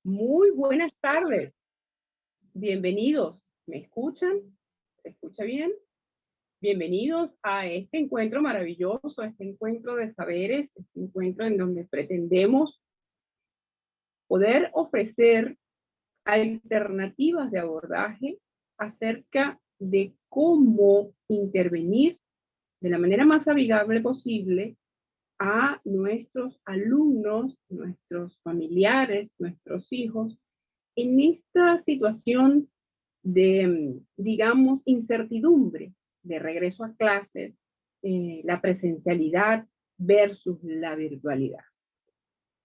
Muy buenas tardes, bienvenidos. ¿Me escuchan? ¿Se escucha bien? Bienvenidos a este encuentro maravilloso, a este encuentro de saberes, este encuentro en donde pretendemos poder ofrecer alternativas de abordaje acerca de cómo intervenir de la manera más amigable posible a nuestros alumnos, nuestros familiares, nuestros hijos, en esta situación de, digamos, incertidumbre de regreso a clases, la presencialidad versus la virtualidad.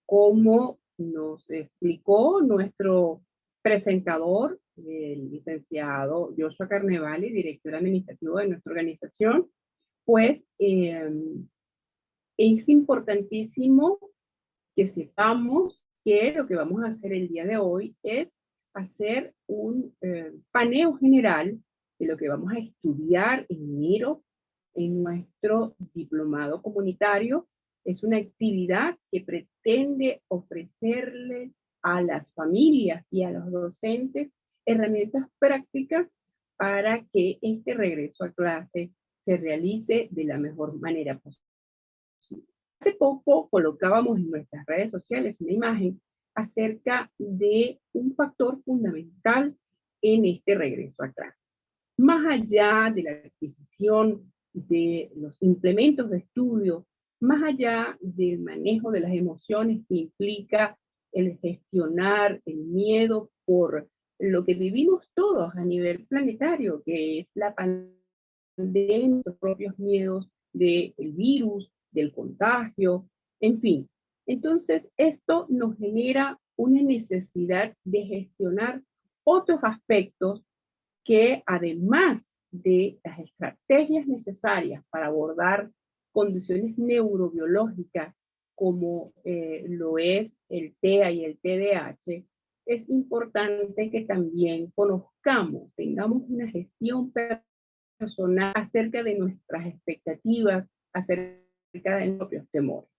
Como nos explicó nuestro presentador, el licenciado Joshua Carnevale, director administrativo de nuestra organización, pues es importantísimo que sepamos que lo que vamos a hacer el día de hoy es hacer un paneo general de lo que vamos a estudiar en enero en nuestro diplomado comunitario. Es una actividad que pretende ofrecerle a las familias y a los docentes herramientas prácticas para que este regreso a clase se realice de la mejor manera posible. Hace poco colocábamos en nuestras redes sociales una imagen acerca de un factor fundamental en este regreso a clase. Más allá de la adquisición de los implementos de estudio, más allá del manejo de las emociones que implica el gestionar el miedo por lo que vivimos todos a nivel planetario, que es la pandemia, los propios miedos del virus, del contagio, en fin. Entonces, esto nos genera una necesidad de gestionar otros aspectos que además de las estrategias necesarias para abordar condiciones neurobiológicas como lo es el TEA y el TDAH, es importante que también conozcamos, tengamos una gestión personal acerca de nuestras expectativas, acerca de nuestros propios temores.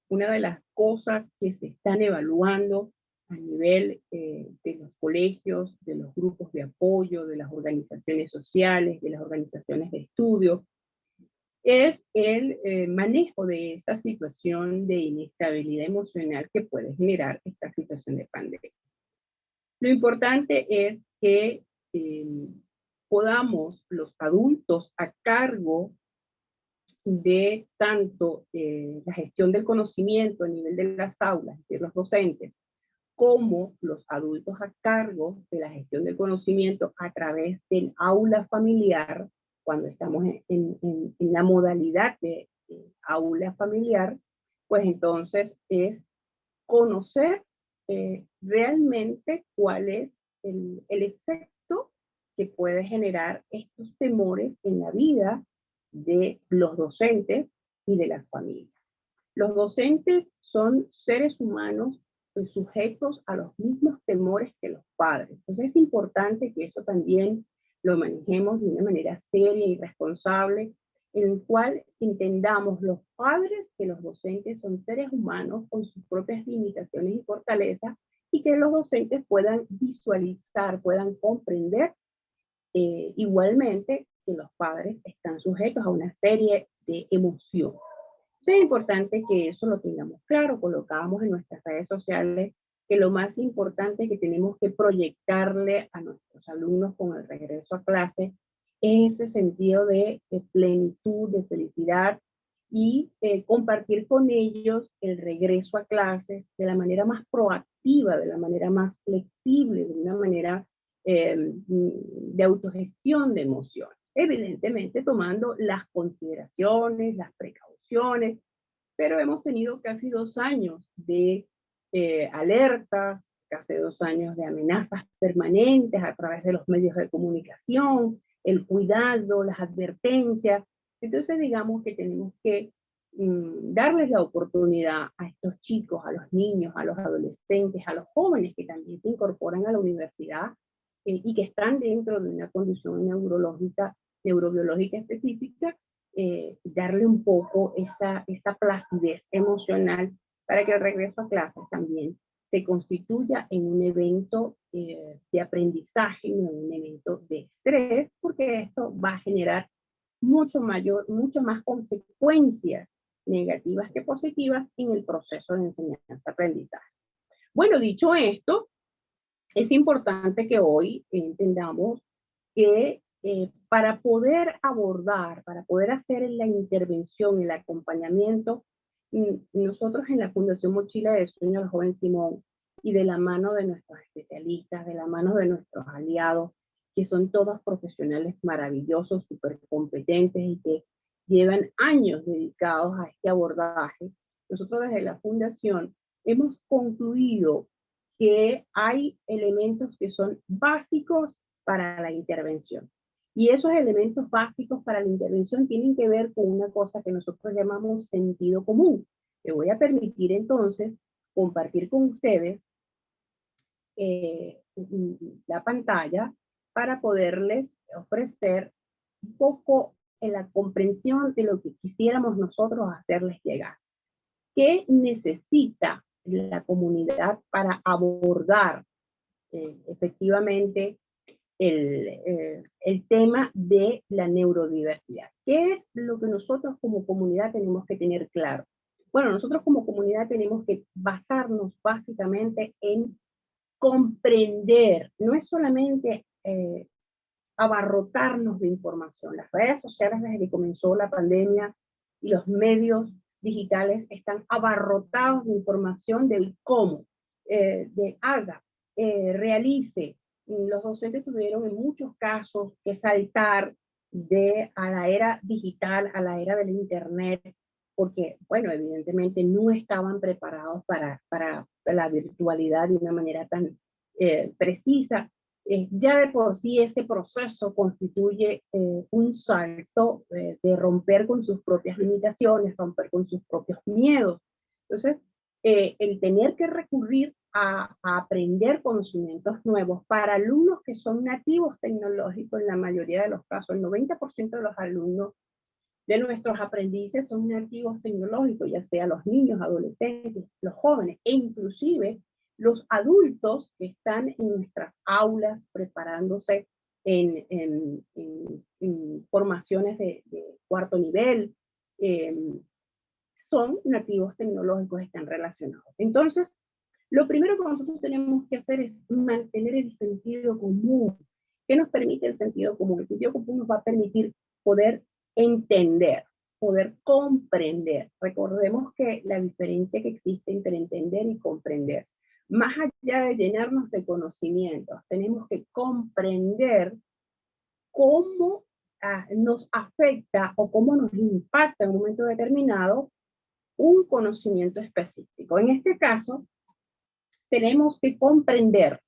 Una de las cosas que se están evaluando a nivel de los colegios, de los grupos de apoyo, de las organizaciones sociales, de las organizaciones de estudio, es el manejo de esa situación de inestabilidad emocional que puede generar esta situación de pandemia. Lo importante es que podamos los adultos a cargo de tanto la gestión del conocimiento a nivel de las aulas, de los docentes, como los adultos a cargo de la gestión del conocimiento a través del aula familiar, cuando estamos en la modalidad de aula familiar, pues entonces es conocer realmente cuál es el efecto que puede generar estos temores en la vida de los docentes y de las familias. Los docentes son seres humanos sujetos a los mismos temores que los padres. Entonces es importante que eso también lo manejemos de una manera seria y responsable, en el cual entendamos los padres que los docentes son seres humanos con sus propias limitaciones y fortalezas, y que los docentes puedan visualizar, puedan comprender igualmente que los padres están sujetos a una serie de emociones. Es importante que eso lo tengamos claro, colocamos en nuestras redes sociales que lo más importante que tenemos que proyectarle a nuestros alumnos con el regreso a clase es ese sentido de plenitud, de felicidad, y compartir con ellos el regreso a clases de la manera más proactiva, de la manera más flexible, de una manera de autogestión de emociones. Evidentemente tomando las consideraciones, las precauciones, pero hemos tenido casi 2 años de alertas, casi 2 años de amenazas permanentes a través de los medios de comunicación, el cuidado, las advertencias. Entonces digamos que tenemos que darles la oportunidad a estos chicos, a los niños, a los adolescentes, a los jóvenes que también se incorporan a la universidad y que están dentro de una condición neurobiológica específica, darle un poco esa placidez emocional para que el regreso a clases también se constituya en un evento de aprendizaje, no en un evento de estrés, porque esto va a generar mucho más consecuencias negativas que positivas en el proceso de enseñanza-aprendizaje. Bueno, dicho esto, es importante que hoy entendamos que para poder abordar, para poder hacer la intervención, el acompañamiento, nosotros en la Fundación Mochila de Sueño al Joven Simón y de la mano de nuestros especialistas, de la mano de nuestros aliados, que son todos profesionales maravillosos, súper competentes y que llevan años dedicados a este abordaje, nosotros desde la Fundación hemos concluido que hay elementos que son básicos para la intervención. Y esos elementos básicos para la intervención tienen que ver con una cosa que nosotros llamamos sentido común. Me voy a permitir entonces compartir con ustedes la pantalla para poderles ofrecer un poco en la comprensión de lo que quisiéramos nosotros hacerles llegar. ¿Qué necesita la comunidad para abordar efectivamente el tema de la neurodiversidad? ¿Qué es lo que nosotros como comunidad tenemos que tener claro? Bueno, nosotros como comunidad tenemos que basarnos básicamente en comprender, no es solamente abarrotarnos de información. Las redes sociales desde que comenzó la pandemia y los medios digitales están abarrotados de información del cómo, de haga, realice. Los docentes tuvieron en muchos casos que saltar a la era digital, a la era del internet, porque, bueno, evidentemente no estaban preparados para la virtualidad de una manera tan precisa. Ya de por sí ese proceso constituye un salto de romper con sus propias limitaciones, romper con sus propios miedos. Entonces, el tener que recurrir a aprender conocimientos nuevos para alumnos que son nativos tecnológicos, en la mayoría de los casos, el 90% de los alumnos de nuestros aprendices son nativos tecnológicos, ya sea los niños, adolescentes, los jóvenes e inclusive los adultos que están en nuestras aulas preparándose en formaciones de cuarto nivel, son nativos tecnológicos, están relacionados. Entonces, lo primero que nosotros tenemos que hacer es mantener el sentido común. ¿Qué nos permite el sentido común? El sentido común nos va a permitir poder entender, poder comprender. Recordemos que la diferencia que existe entre entender y comprender, más allá de llenarnos de conocimientos, tenemos que comprender cómo nos afecta o cómo nos impacta en un momento determinado un conocimiento específico. En este caso, tenemos que comprender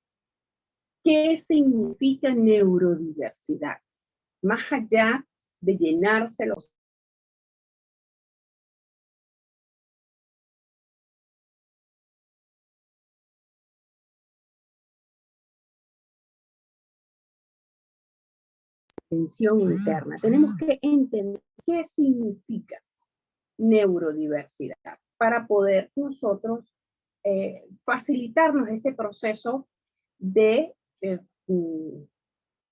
qué significa neurodiversidad, más allá de llenarse los atención interna. Tenemos que entender qué significa neurodiversidad para poder nosotros facilitarnos ese proceso de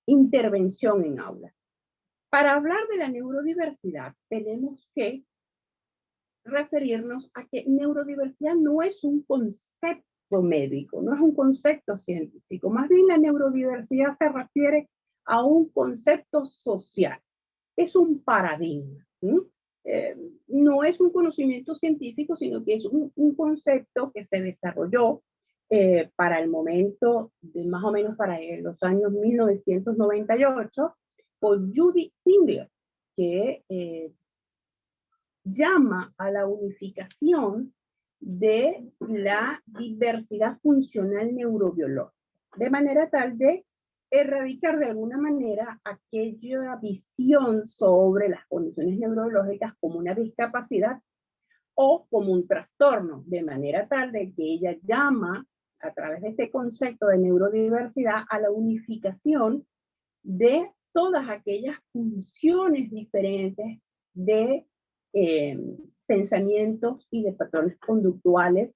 intervención en aula. Para hablar de la neurodiversidad, tenemos que referirnos a que neurodiversidad no es un concepto médico, no es un concepto científico. Más bien la neurodiversidad se refiere a un concepto social, es un paradigma. No es un conocimiento científico, sino que es un concepto que se desarrolló para el momento, de más o menos para los años 1998, por Judy Singler, que llama a la unificación de la diversidad funcional neurobiológica, de manera tal de erradicar de alguna manera aquella visión sobre las condiciones neurobiológicas como una discapacidad o como un trastorno, de manera tal de que ella llama a través de este concepto de neurodiversidad a la unificación de todas aquellas funciones diferentes de pensamientos y de patrones conductuales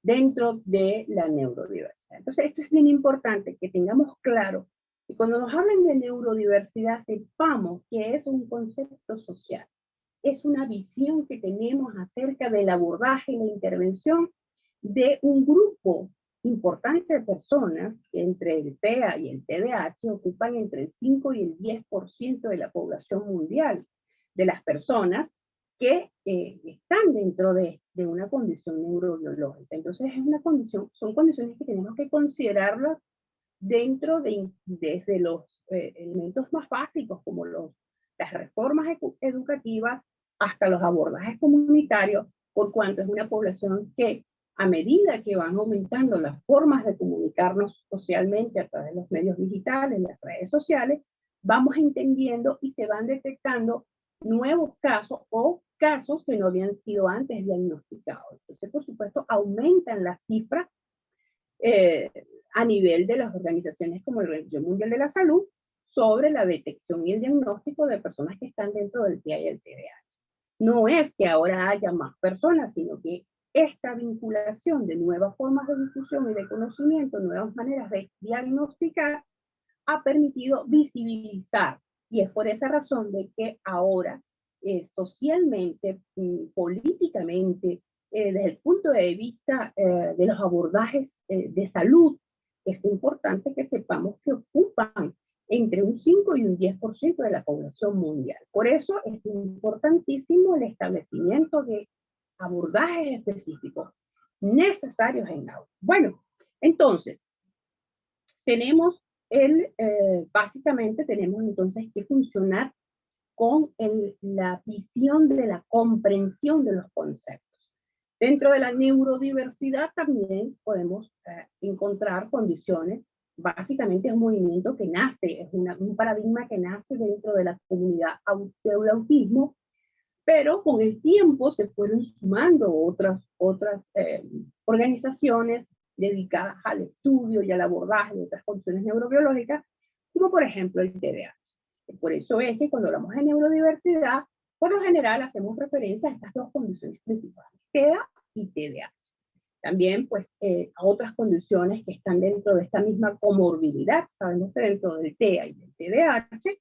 dentro de la neurodiversidad. Entonces, esto es bien importante que tengamos claro que cuando nos hablen de neurodiversidad, sepamos que es un concepto social, es una visión que tenemos acerca del abordaje y la intervención de un grupo importante de personas que entre el TEA y el TDAH ocupan entre el 5 y el 10% de la población mundial de las personas que están dentro de una condición neurobiológica. Entonces es una condición, son condiciones que tenemos que considerarlas dentro de, desde los elementos más básicos como las reformas educativas hasta los abordajes comunitarios, por cuanto es una población que a medida que van aumentando las formas de comunicarnos socialmente a través de los medios digitales, las redes sociales, vamos entendiendo y se van detectando nuevos casos o casos que no habían sido antes diagnosticados. Entonces, por supuesto, aumentan las cifras a nivel de las organizaciones como el Organización Mundial de la Salud sobre la detección y el diagnóstico de personas que están dentro del TIA y el TDAH. No es que ahora haya más personas, sino que esta vinculación de nuevas formas de difusión y de conocimiento, nuevas maneras de diagnosticar, ha permitido visibilizar. Y es por esa razón de que ahora, socialmente, políticamente, desde el punto de vista de los abordajes de salud, es importante que sepamos que ocupan entre un 5 y un 10% de la población mundial. Por eso es importantísimo el establecimiento de abordajes específicos necesarios en aula. Bueno, entonces, tenemos básicamente tenemos entonces que funcionar con la visión de la comprensión de los conceptos. Dentro de la neurodiversidad también podemos encontrar condiciones, básicamente es un movimiento que nace, es un paradigma que nace dentro de la comunidad de autismo, pero con el tiempo se fueron sumando otras organizaciones dedicadas al estudio y al abordaje de otras condiciones neurobiológicas, como por ejemplo el TDAH. Por eso es que cuando hablamos de neurodiversidad, por lo general hacemos referencia a estas dos condiciones principales, TEA y TDAH. También, pues, a otras condiciones que están dentro de esta misma comorbilidad. Sabemos que dentro del TEA y del TDAH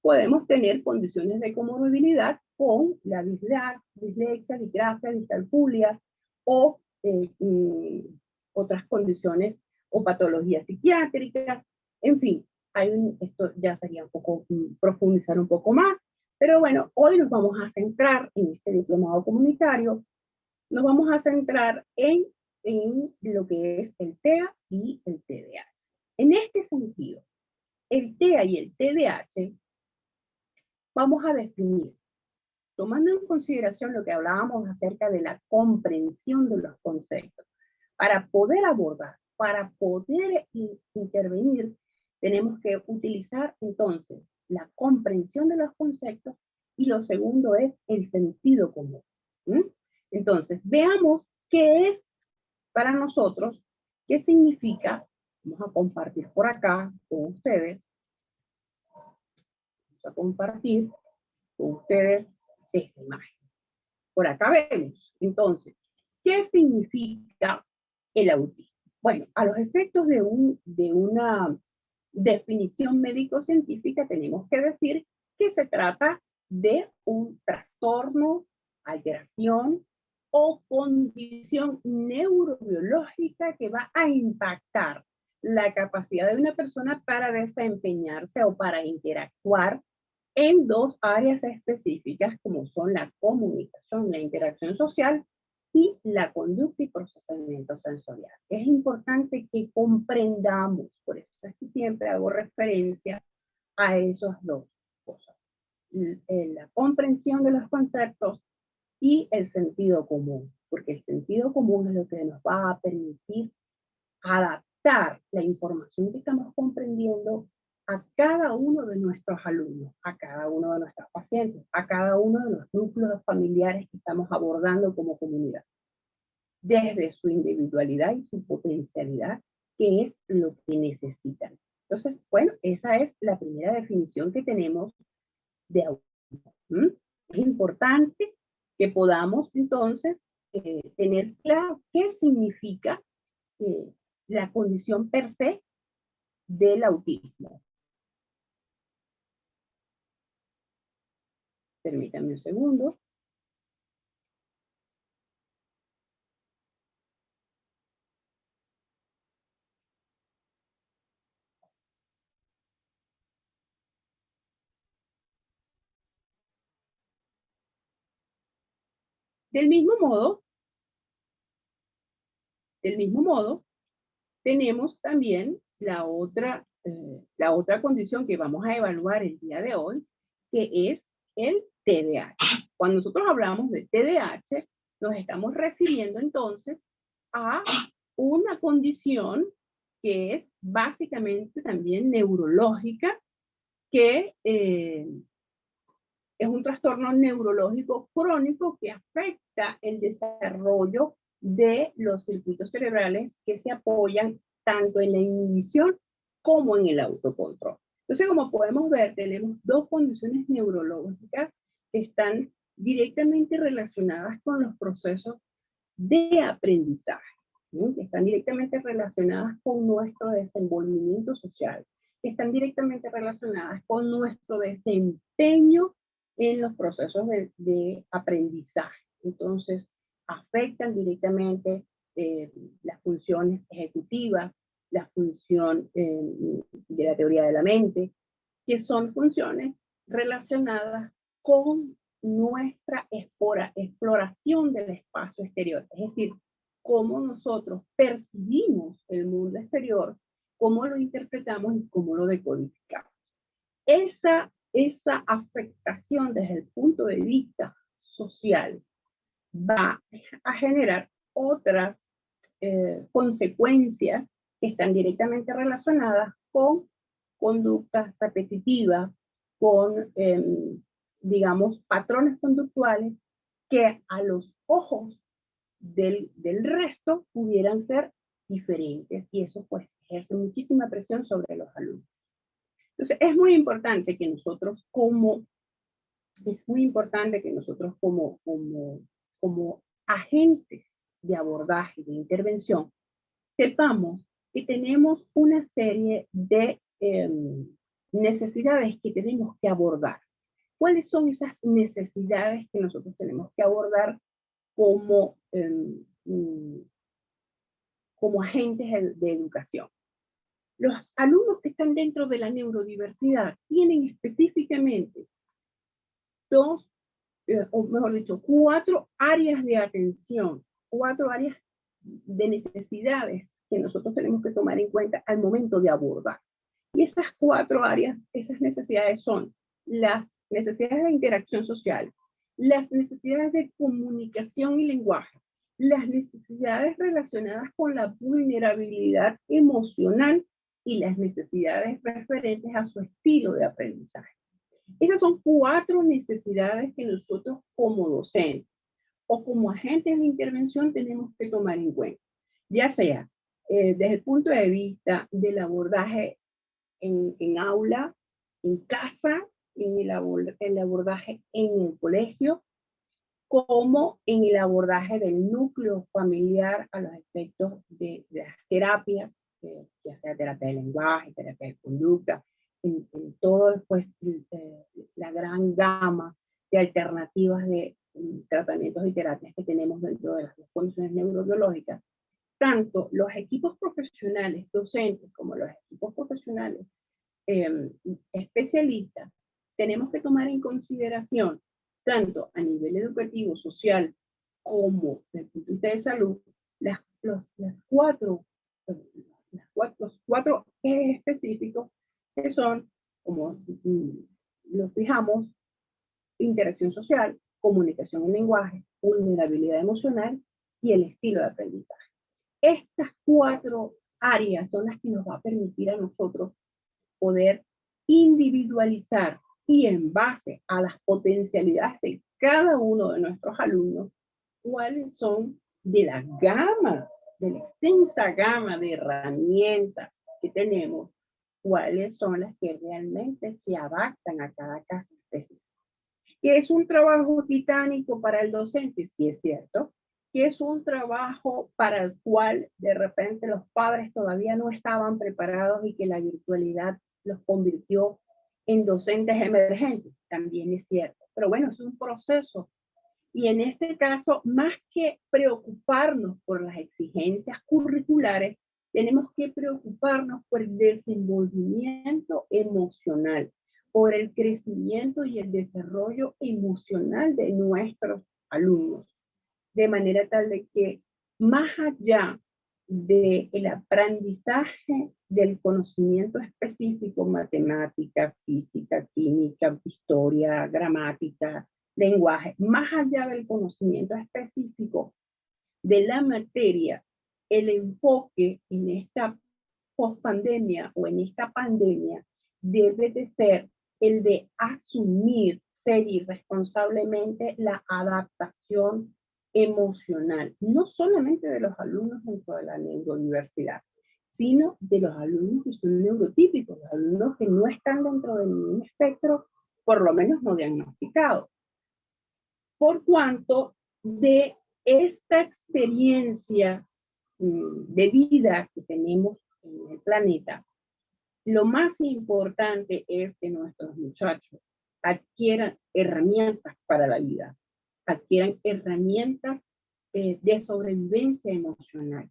podemos tener condiciones de comorbilidad con la dislexia, disgrafia, discalculia o otras condiciones o patologías psiquiátricas. En fin, esto ya sería un poco profundizar un poco más, pero bueno, hoy nos vamos a centrar en este diplomado comunitario, nos vamos a centrar en lo que es el TEA y el TDAH. En este sentido, el TEA y el TDAH vamos a definir, tomando en consideración lo que hablábamos acerca de la comprensión de los conceptos, para poder abordar, para poder intervenir, tenemos que utilizar entonces la comprensión de los conceptos y lo segundo es el sentido común. Entonces, veamos qué es para nosotros, qué significa, vamos a compartir por acá con ustedes, vamos a compartir con ustedes esta imagen. Por acá vemos, entonces, ¿qué significa el autismo? Bueno, a los efectos de una definición médico-científica tenemos que decir que se trata de un trastorno, alteración o condición neurobiológica que va a impactar la capacidad de una persona para desempeñarse o para interactuar en dos áreas específicas como son la comunicación, la interacción social y la conducta y procesamiento sensorial. Es importante que comprendamos, por eso es que siempre hago referencia a esas dos cosas. La comprensión de los conceptos y el sentido común, porque el sentido común es lo que nos va a permitir adaptar la información que estamos comprendiendo a cada uno de nuestros alumnos, a cada uno de nuestros pacientes, a cada uno de los núcleos familiares que estamos abordando como comunidad, desde su individualidad y su potencialidad, que es lo que necesitan. Entonces, bueno, esa es la primera definición que tenemos de autismo. Es importante que podamos entonces tener claro qué significa la condición per se del autismo. Permítanme un segundo. Del mismo modo, tenemos también la otra condición que vamos a evaluar el día de hoy, que es el TDAH. Cuando nosotros hablamos de TDAH, nos estamos refiriendo entonces a una condición que es básicamente también neurológica, que es un trastorno neurológico crónico que afecta el desarrollo de los circuitos cerebrales que se apoyan tanto en la inhibición como en el autocontrol. Entonces, como podemos ver, tenemos dos condiciones neurológicas que están directamente relacionadas con los procesos de aprendizaje, ¿sí? Que están directamente relacionadas con nuestro desenvolvimiento social, que están directamente relacionadas con nuestro desempeño en los procesos de aprendizaje. Entonces, afectan directamente las funciones ejecutivas, la función de la teoría de la mente, que son funciones relacionadas con nuestra exploración del espacio exterior. Es decir, cómo nosotros percibimos el mundo exterior, cómo lo interpretamos y cómo lo decodificamos. Esa afectación desde el punto de vista social va a generar otras consecuencias que están directamente relacionadas con conductas repetitivas, con, digamos, patrones conductuales que a los ojos del resto pudieran ser diferentes, y eso pues ejerce muchísima presión sobre los alumnos. Entonces, es muy importante que nosotros como agentes de abordaje, de intervención, sepamos que tenemos una serie de necesidades que tenemos que abordar. ¿Cuáles son esas necesidades que nosotros tenemos que abordar como, como agentes de educación? Los alumnos que están dentro de la neurodiversidad tienen específicamente dos, o mejor dicho, 4 áreas de atención, 4 áreas de necesidades que nosotros tenemos que tomar en cuenta al momento de abordar. Y esas 4 áreas, esas necesidades son las necesidades de interacción social, las necesidades de comunicación y lenguaje, las necesidades relacionadas con la vulnerabilidad emocional y las necesidades referentes a su estilo de aprendizaje. Esas son 4 necesidades que nosotros como docentes o como agentes de intervención tenemos que tomar en cuenta, ya sea desde el punto de vista del abordaje en aula, en casa, en el abordaje en el colegio, como en el abordaje del núcleo familiar a los efectos de las terapias, ya sea terapia de lenguaje, terapia de conducta, en todo pues, la gran gama de alternativas de tratamientos y terapias que tenemos dentro de las condiciones neurobiológicas. Tanto los equipos profesionales docentes como los equipos profesionales especialistas tenemos que tomar en consideración, tanto a nivel educativo, social, como desde el punto de vista de salud, los cuatro ejes específicos que son, como los fijamos, interacción social, comunicación en lenguaje, vulnerabilidad emocional y el estilo de aprendizaje. Estas 4 áreas son las que nos va a permitir a nosotros poder individualizar y en base a las potencialidades de cada uno de nuestros alumnos, cuáles son de la gama, de la extensa gama de herramientas que tenemos, cuáles son las que realmente se adaptan a cada caso específico. ¿Que es un trabajo titánico para el docente? Sí, es cierto, que es un trabajo para el cual de repente los padres todavía no estaban preparados y que la virtualidad los convirtió en docentes emergentes. También es cierto. Pero bueno, es un proceso. Y en este caso, más que preocuparnos por las exigencias curriculares, tenemos que preocuparnos por el desenvolvimiento emocional, por el crecimiento y el desarrollo emocional de nuestros alumnos, de manera tal de que más allá del aprendizaje del conocimiento específico, matemática, física, química, historia, gramática, lenguaje, más allá del conocimiento específico de la materia, el enfoque en esta pospandemia o en esta pandemia debe de ser el de asumir ser irresponsablemente la adaptación emocional, no solamente de los alumnos dentro de la neurouniversidad, sino de los alumnos que son neurotípicos, los alumnos que no están dentro de ningún espectro, por lo menos no diagnosticado. Por cuanto de esta experiencia de vida que tenemos en el planeta, lo más importante es que nuestros muchachos adquieran herramientas para la vida, adquieran herramientas de sobrevivencia emocional,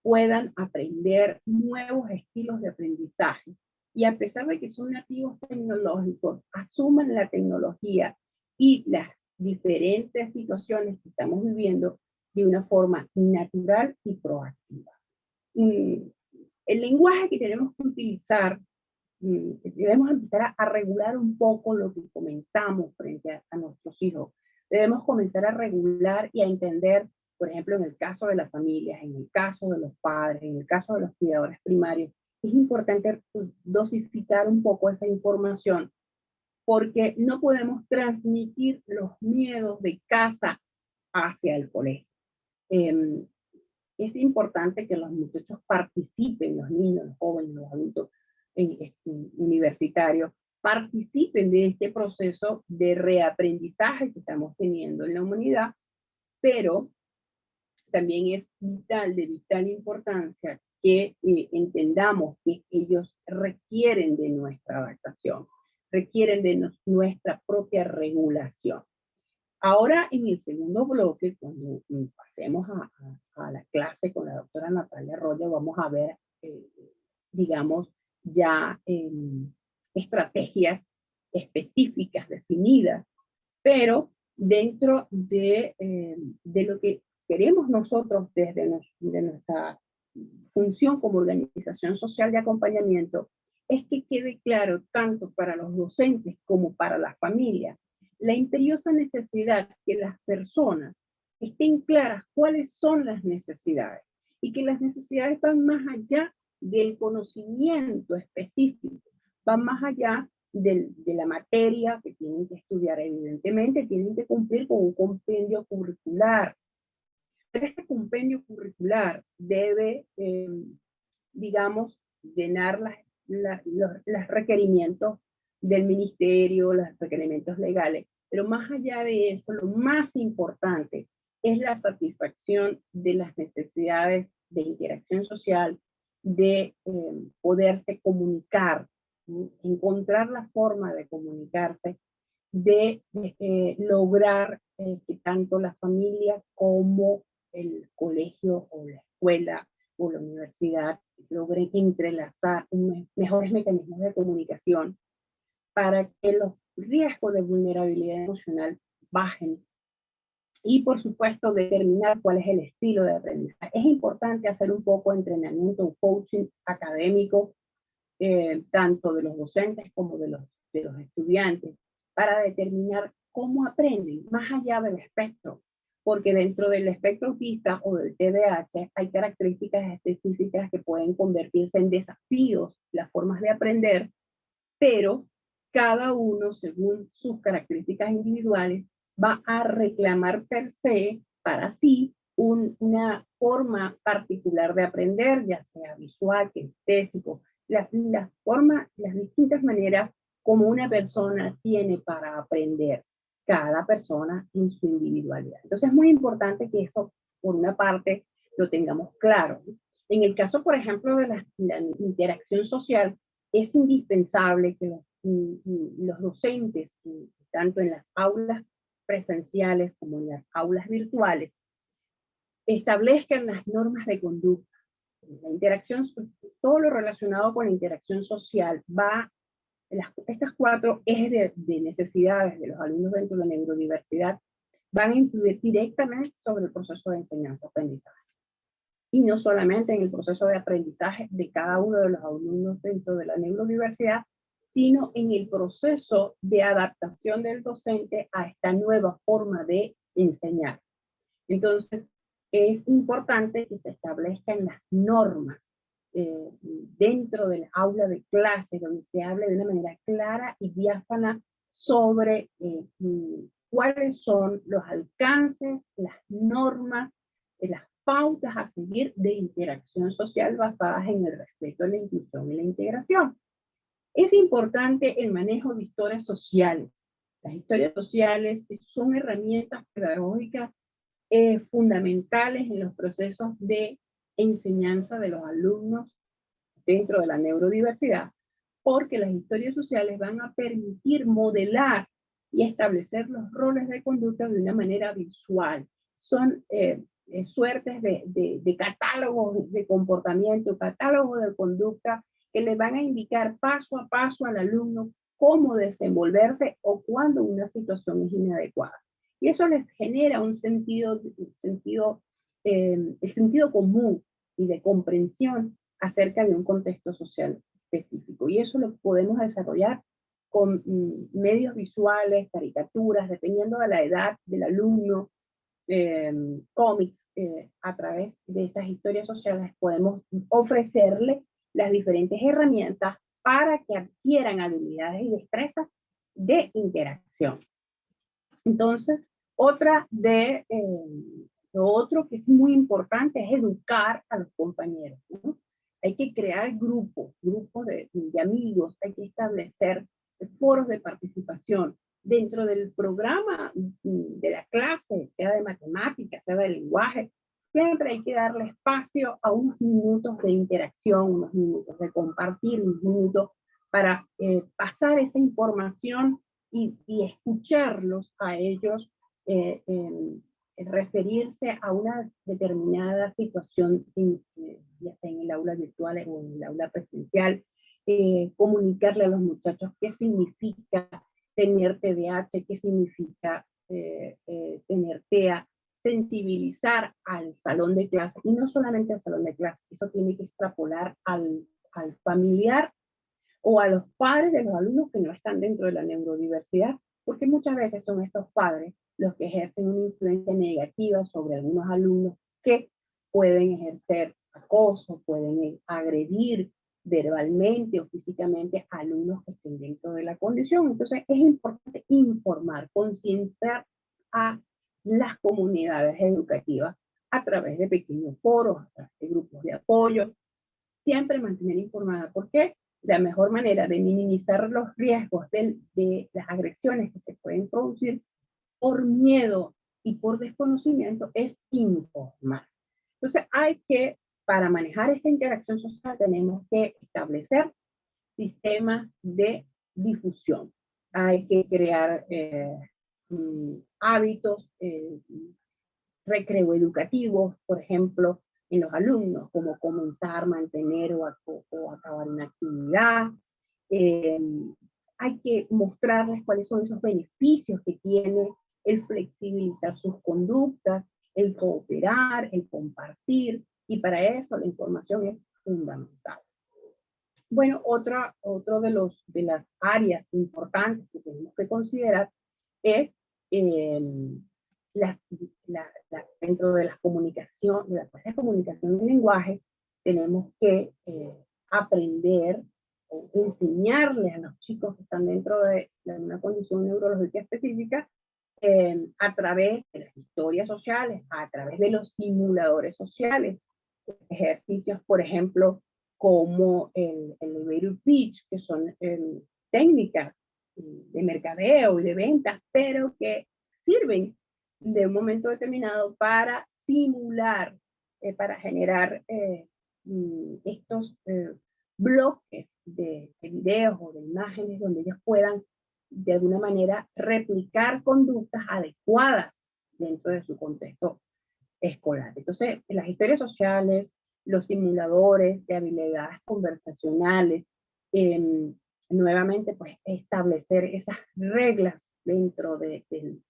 puedan aprender nuevos estilos de aprendizaje y a pesar de que son nativos tecnológicos, asuman la tecnología y las diferentes situaciones que estamos viviendo de una forma natural y proactiva. El lenguaje que tenemos que utilizar, debemos empezar a regular un poco lo que comentamos frente a nuestros hijos. Debemos comenzar a regular y a entender, por ejemplo, en el caso de las familias, en el caso de los padres, en el caso de los cuidadores primarios, es importante dosificar un poco esa información porque no podemos transmitir los miedos de casa hacia el colegio. Es importante que los muchachos participen, los niños, los jóvenes, los adultos universitarios, participen de este proceso de reaprendizaje que estamos teniendo en la humanidad, pero también es vital, de vital importancia que entendamos que ellos requieren de nuestra adaptación, requieren de nuestra propia regulación. Ahora, en el segundo bloque, cuando pasemos a la clase con la doctora Natalia Arroyo, vamos a ver, digamos, ya estrategias específicas definidas, pero dentro de lo que queremos nosotros desde de nuestra función como organización social de acompañamiento, es que quede claro tanto para los docentes como para las familias la imperiosa necesidad que las personas estén claras cuáles son las necesidades y que las necesidades van más allá del conocimiento específico, van más allá de la materia que tienen que estudiar. Evidentemente tienen que cumplir con un compendio curricular. Este compendio curricular debe, digamos, llenar los requerimientos del ministerio, los requerimientos legales, pero más allá de eso, lo más importante es la satisfacción de las necesidades de interacción social, de poderse comunicar, encontrar la forma de comunicarse, de lograr que tanto la familia como el colegio o la escuela o la universidad logren entrelazar mejores mecanismos de comunicación para que los riesgos de vulnerabilidad emocional bajen y por supuesto determinar cuál es el estilo de aprendizaje. Es importante hacer un poco de entrenamiento, un coaching académico, tanto de los docentes como de los estudiantes, para determinar cómo aprenden más allá del espectro, porque dentro del espectro autista o del TDAH hay características específicas que pueden convertirse en desafíos, las formas de aprender, pero cada uno, según sus características individuales, va a reclamar per se para sí una forma particular de aprender, ya sea visual, kinestésico, las distintas maneras como una persona tiene para aprender. cada persona en su individualidad. Entonces es muy importante que eso, por una parte, lo tengamos claro. En el caso, por ejemplo, de la interacción social, es indispensable que los docentes, tanto en las aulas presenciales como en las aulas virtuales, establezcan las normas de conducta. La interacción, todo lo relacionado con la interacción social va, estas 4 ejes de necesidades de los alumnos dentro de la neurodiversidad van a influir directamente sobre el proceso de enseñanza-aprendizaje. Y no solamente en el proceso de aprendizaje de cada uno de los alumnos dentro de la neurodiversidad, sino en el proceso de adaptación del docente a esta nueva forma de enseñar. Entonces, es importante que se establezcan las normas dentro del aula de clase, donde se hable de una manera clara y diáfana sobre cuáles son los alcances, las normas, las pautas a seguir de interacción social basadas en el respeto, la inclusión y la integración. Es importante el manejo de historias sociales. Las historias sociales son herramientas pedagógicas fundamentales en los procesos de enseñanza de los alumnos dentro de la neurodiversidad, porque las historias sociales van a permitir modelar y establecer los roles de conducta de una manera visual. Son suertes de catálogos de comportamiento, catálogos de conducta que le van a indicar paso a paso al alumno cómo desenvolverse o cuando una situación es inadecuada. Y eso les genera un el sentido común y de comprensión acerca de un contexto social específico. Y eso lo podemos desarrollar con medios visuales, caricaturas, dependiendo de la edad del alumno, cómics. A través de estas historias sociales podemos ofrecerle las diferentes herramientas para que adquieran habilidades y destrezas de interacción. Entonces, lo otro que es muy importante es educar a los compañeros, ¿no? Hay que crear grupos de amigos, hay que establecer foros de participación dentro del programa de la clase, sea de matemáticas, sea de lenguaje. Siempre hay que darle espacio a unos minutos de interacción, unos minutos de compartir, unos minutos para pasar esa información y escucharlos a ellos referirse a una determinada situación, ya sea en el aula virtual o en el aula presencial, comunicarle a los muchachos qué significa tener TDAH, qué significa tener TEA, sensibilizar al salón de clase, y no solamente al salón de clase, eso tiene que extrapolar al familiar o a los padres de los alumnos que no están dentro de la neurodiversidad, porque muchas veces son estos padres los que ejercen una influencia negativa sobre algunos alumnos que pueden ejercer acoso, pueden agredir verbalmente o físicamente a alumnos que estén dentro de la condición. Entonces es importante informar, concienciar a las comunidades educativas a través de pequeños foros, a través de grupos de apoyo, siempre mantener informada. ¿Por qué? La mejor manera de minimizar los riesgos de las agresiones que se pueden producir por miedo y por desconocimiento es informar. Entonces para manejar esta interacción social tenemos que establecer sistemas de difusión. Hay que crear hábitos recreo-educativos, por ejemplo, en los alumnos, como comenzar, mantener o acabar una actividad. Hay que mostrarles cuáles son esos beneficios que tiene el flexibilizar sus conductas, el cooperar, el compartir, y para eso la información es fundamental. Bueno, otro de las áreas importantes que tenemos que considerar es dentro de la comunicación de lenguaje, tenemos que aprender o enseñarles a los chicos que están dentro de una condición neurológica específica a través de las historias sociales, a través de los simuladores sociales, ejercicios, por ejemplo, como el elevator pitch, que son técnicas de mercadeo y de ventas, pero que sirven de un momento determinado para simular, para generar estos bloques de videos o de imágenes donde ellos puedan de alguna manera replicar conductas adecuadas dentro de su contexto escolar. Entonces, las historias sociales, los simuladores de habilidades conversacionales, eh, nuevamente, pues establecer esas reglas dentro del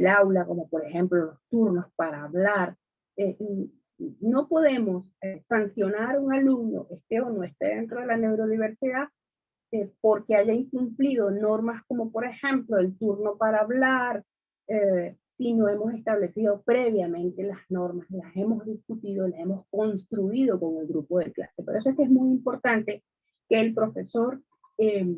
aula, como por ejemplo los turnos para hablar. Eh, no podemos sancionar a un alumno, esté o no esté dentro de la neurodiversidad, porque haya incumplido normas como por ejemplo el turno para hablar, si no hemos establecido previamente las normas, las hemos discutido, las hemos construido con el grupo de clase. Por eso es que es muy importante que el profesor eh,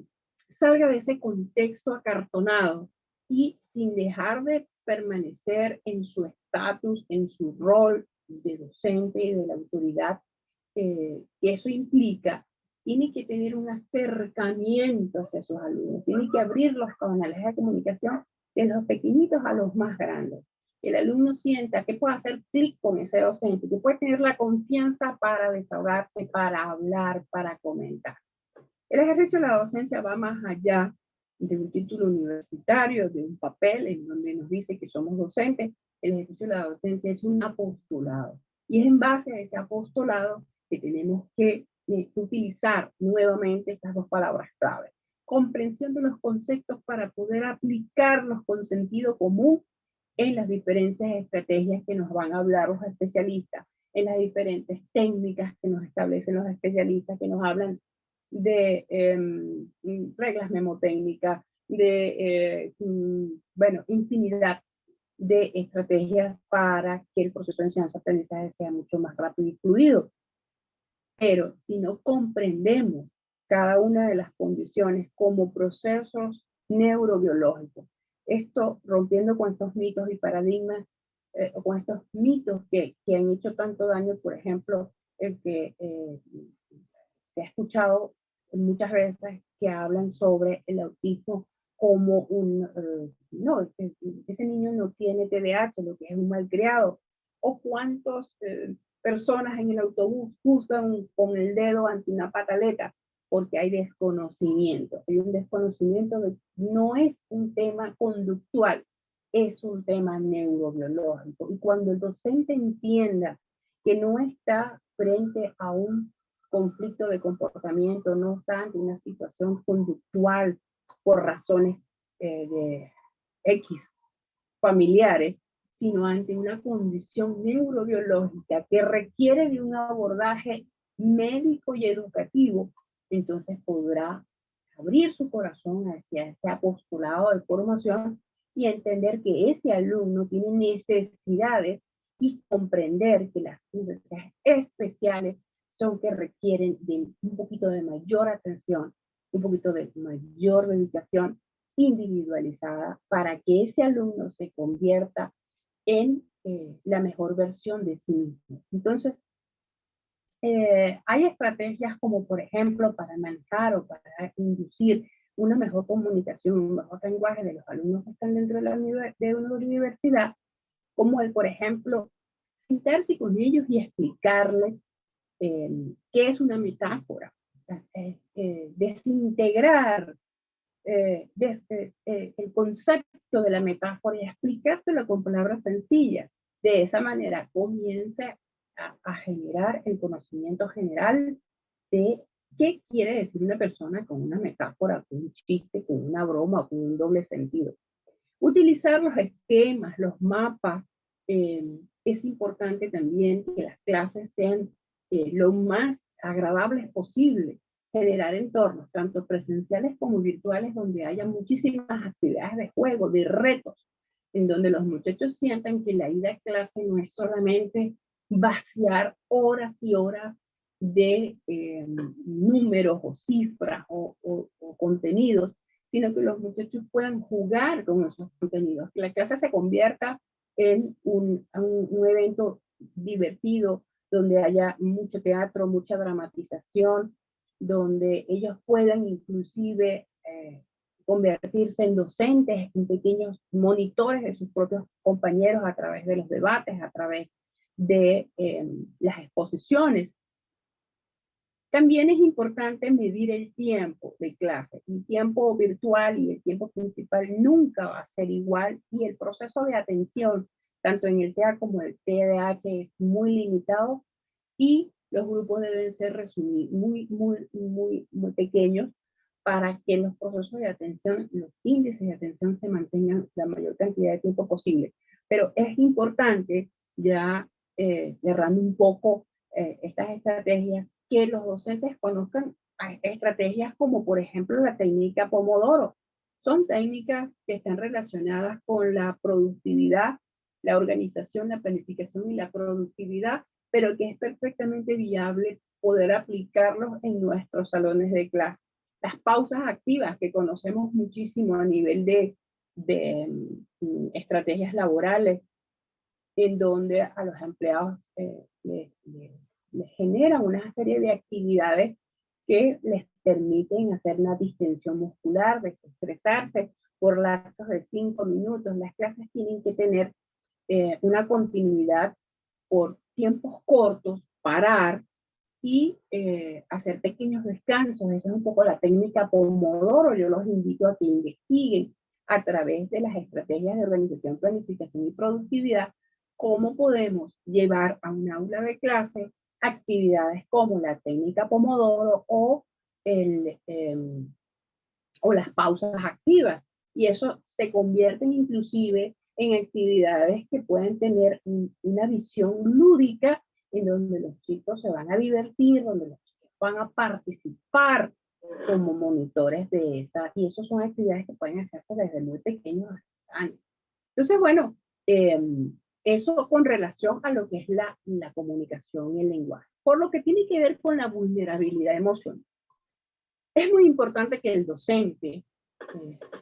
salga de ese contexto acartonado y sin dejar de permanecer en su estatus, en su rol de docente y de la autoridad que eso implica, tiene que tener un acercamiento hacia sus alumnos, tiene que abrir los canales de comunicación de los pequeñitos a los más grandes. El alumno sienta que puede hacer clic con ese docente, que puede tener la confianza para desahogarse, para hablar, para comentar. El ejercicio de la docencia va más allá de un título universitario, de un papel en donde nos dice que somos docentes. El ejercicio de la docencia es un apostolado. Y es en base a ese apostolado que tenemos que utilizar nuevamente estas dos palabras clave. Comprensión de los conceptos para poder aplicarlos con sentido común en las diferentes estrategias que nos van a hablar los especialistas, en las diferentes técnicas que nos establecen los especialistas, que nos hablan de reglas memotécnicas, de, bueno, infinidad de estrategias para que el proceso de enseñanza-aprendizaje sea mucho más rápido y fluido. Pero si no comprendemos cada una de las condiciones como procesos neurobiológicos, esto rompiendo con estos mitos y paradigmas, o con estos mitos que han hecho tanto daño, por ejemplo, el que se ha escuchado muchas veces que hablan sobre el autismo como no, ese niño no tiene TDAH, lo que es un malcriado, o cuántas personas en el autobús juzgan con el dedo ante una pataleta, porque hay desconocimiento, hay un desconocimiento de, no es un tema conductual, es un tema neurobiológico, y cuando el docente entienda que no está frente a un conflicto de comportamiento, no obstante una situación conductual por razones de X familiares, sino ante una condición neurobiológica que requiere de un abordaje médico y educativo, entonces podrá abrir su corazón hacia ese apostolado de formación y entender que ese alumno tiene necesidades y comprender que las necesidades especiales son que requieren de un poquito de mayor atención, un poquito de mayor dedicación individualizada para que ese alumno se convierta en la mejor versión de sí mismo. Entonces, hay estrategias como, por ejemplo, para manejar o para inducir una mejor comunicación, un mejor lenguaje de los alumnos que están dentro de una universidad, como el, por ejemplo, sentarse con ellos y explicarles qué es una metáfora, desintegrar el concepto de la metáfora y explicárselo con palabras sencillas. De esa manera comienza a generar el conocimiento general de qué quiere decir una persona con una metáfora, con un chiste, con una broma, con un doble sentido. Utilizar los esquemas, los mapas, es importante también que las clases sean lo más agradables posible, generar entornos, tanto presenciales como virtuales, donde haya muchísimas actividades de juego, de retos, en donde los muchachos sientan que la ida a clase no es solamente vaciar horas y horas de números o cifras o contenidos, sino que los muchachos puedan jugar con esos contenidos, que la clase se convierta en un evento divertido, donde haya mucho teatro, mucha dramatización, donde ellos puedan inclusive convertirse en docentes, en pequeños monitores de sus propios compañeros a través de los debates, a través de las exposiciones. También es importante medir el tiempo de clase. El tiempo virtual y el tiempo principal nunca va a ser igual, y el proceso de atención, tanto en el TEA como el TDAH, es muy limitado, y los grupos deben ser resumidos, muy pequeños, para que los procesos de atención, los índices de atención se mantengan la mayor cantidad de tiempo posible. Pero es importante, ya cerrando un poco estas estrategias, que los docentes conozcan estrategias como, por ejemplo, la técnica Pomodoro. Son técnicas que están relacionadas con la productividad, la organización, la planificación y la productividad, pero que es perfectamente viable poder aplicarlos en nuestros salones de clase. Las pausas activas, que conocemos muchísimo a nivel de estrategias laborales, en donde a los empleados les generan una serie de actividades que les permiten hacer una distensión muscular, desestresarse por lapsos de 5 minutos. Las clases tienen que tener una continuidad por tiempos cortos, parar y hacer pequeños descansos. Esa es un poco la técnica Pomodoro. Yo los invito a que investiguen a través de las estrategias de organización, planificación y productividad cómo podemos llevar a un aula de clase actividades como la técnica Pomodoro o las pausas activas. Y eso se convierte inclusive en actividades que pueden tener una visión lúdica, en donde los chicos se van a divertir, donde los chicos van a participar como monitores de esa, y eso son actividades que pueden hacerse desde muy pequeños años. Entonces, bueno, eso con relación a lo que es la comunicación y el lenguaje. Por lo que tiene que ver con la vulnerabilidad emocional, es muy importante que el docente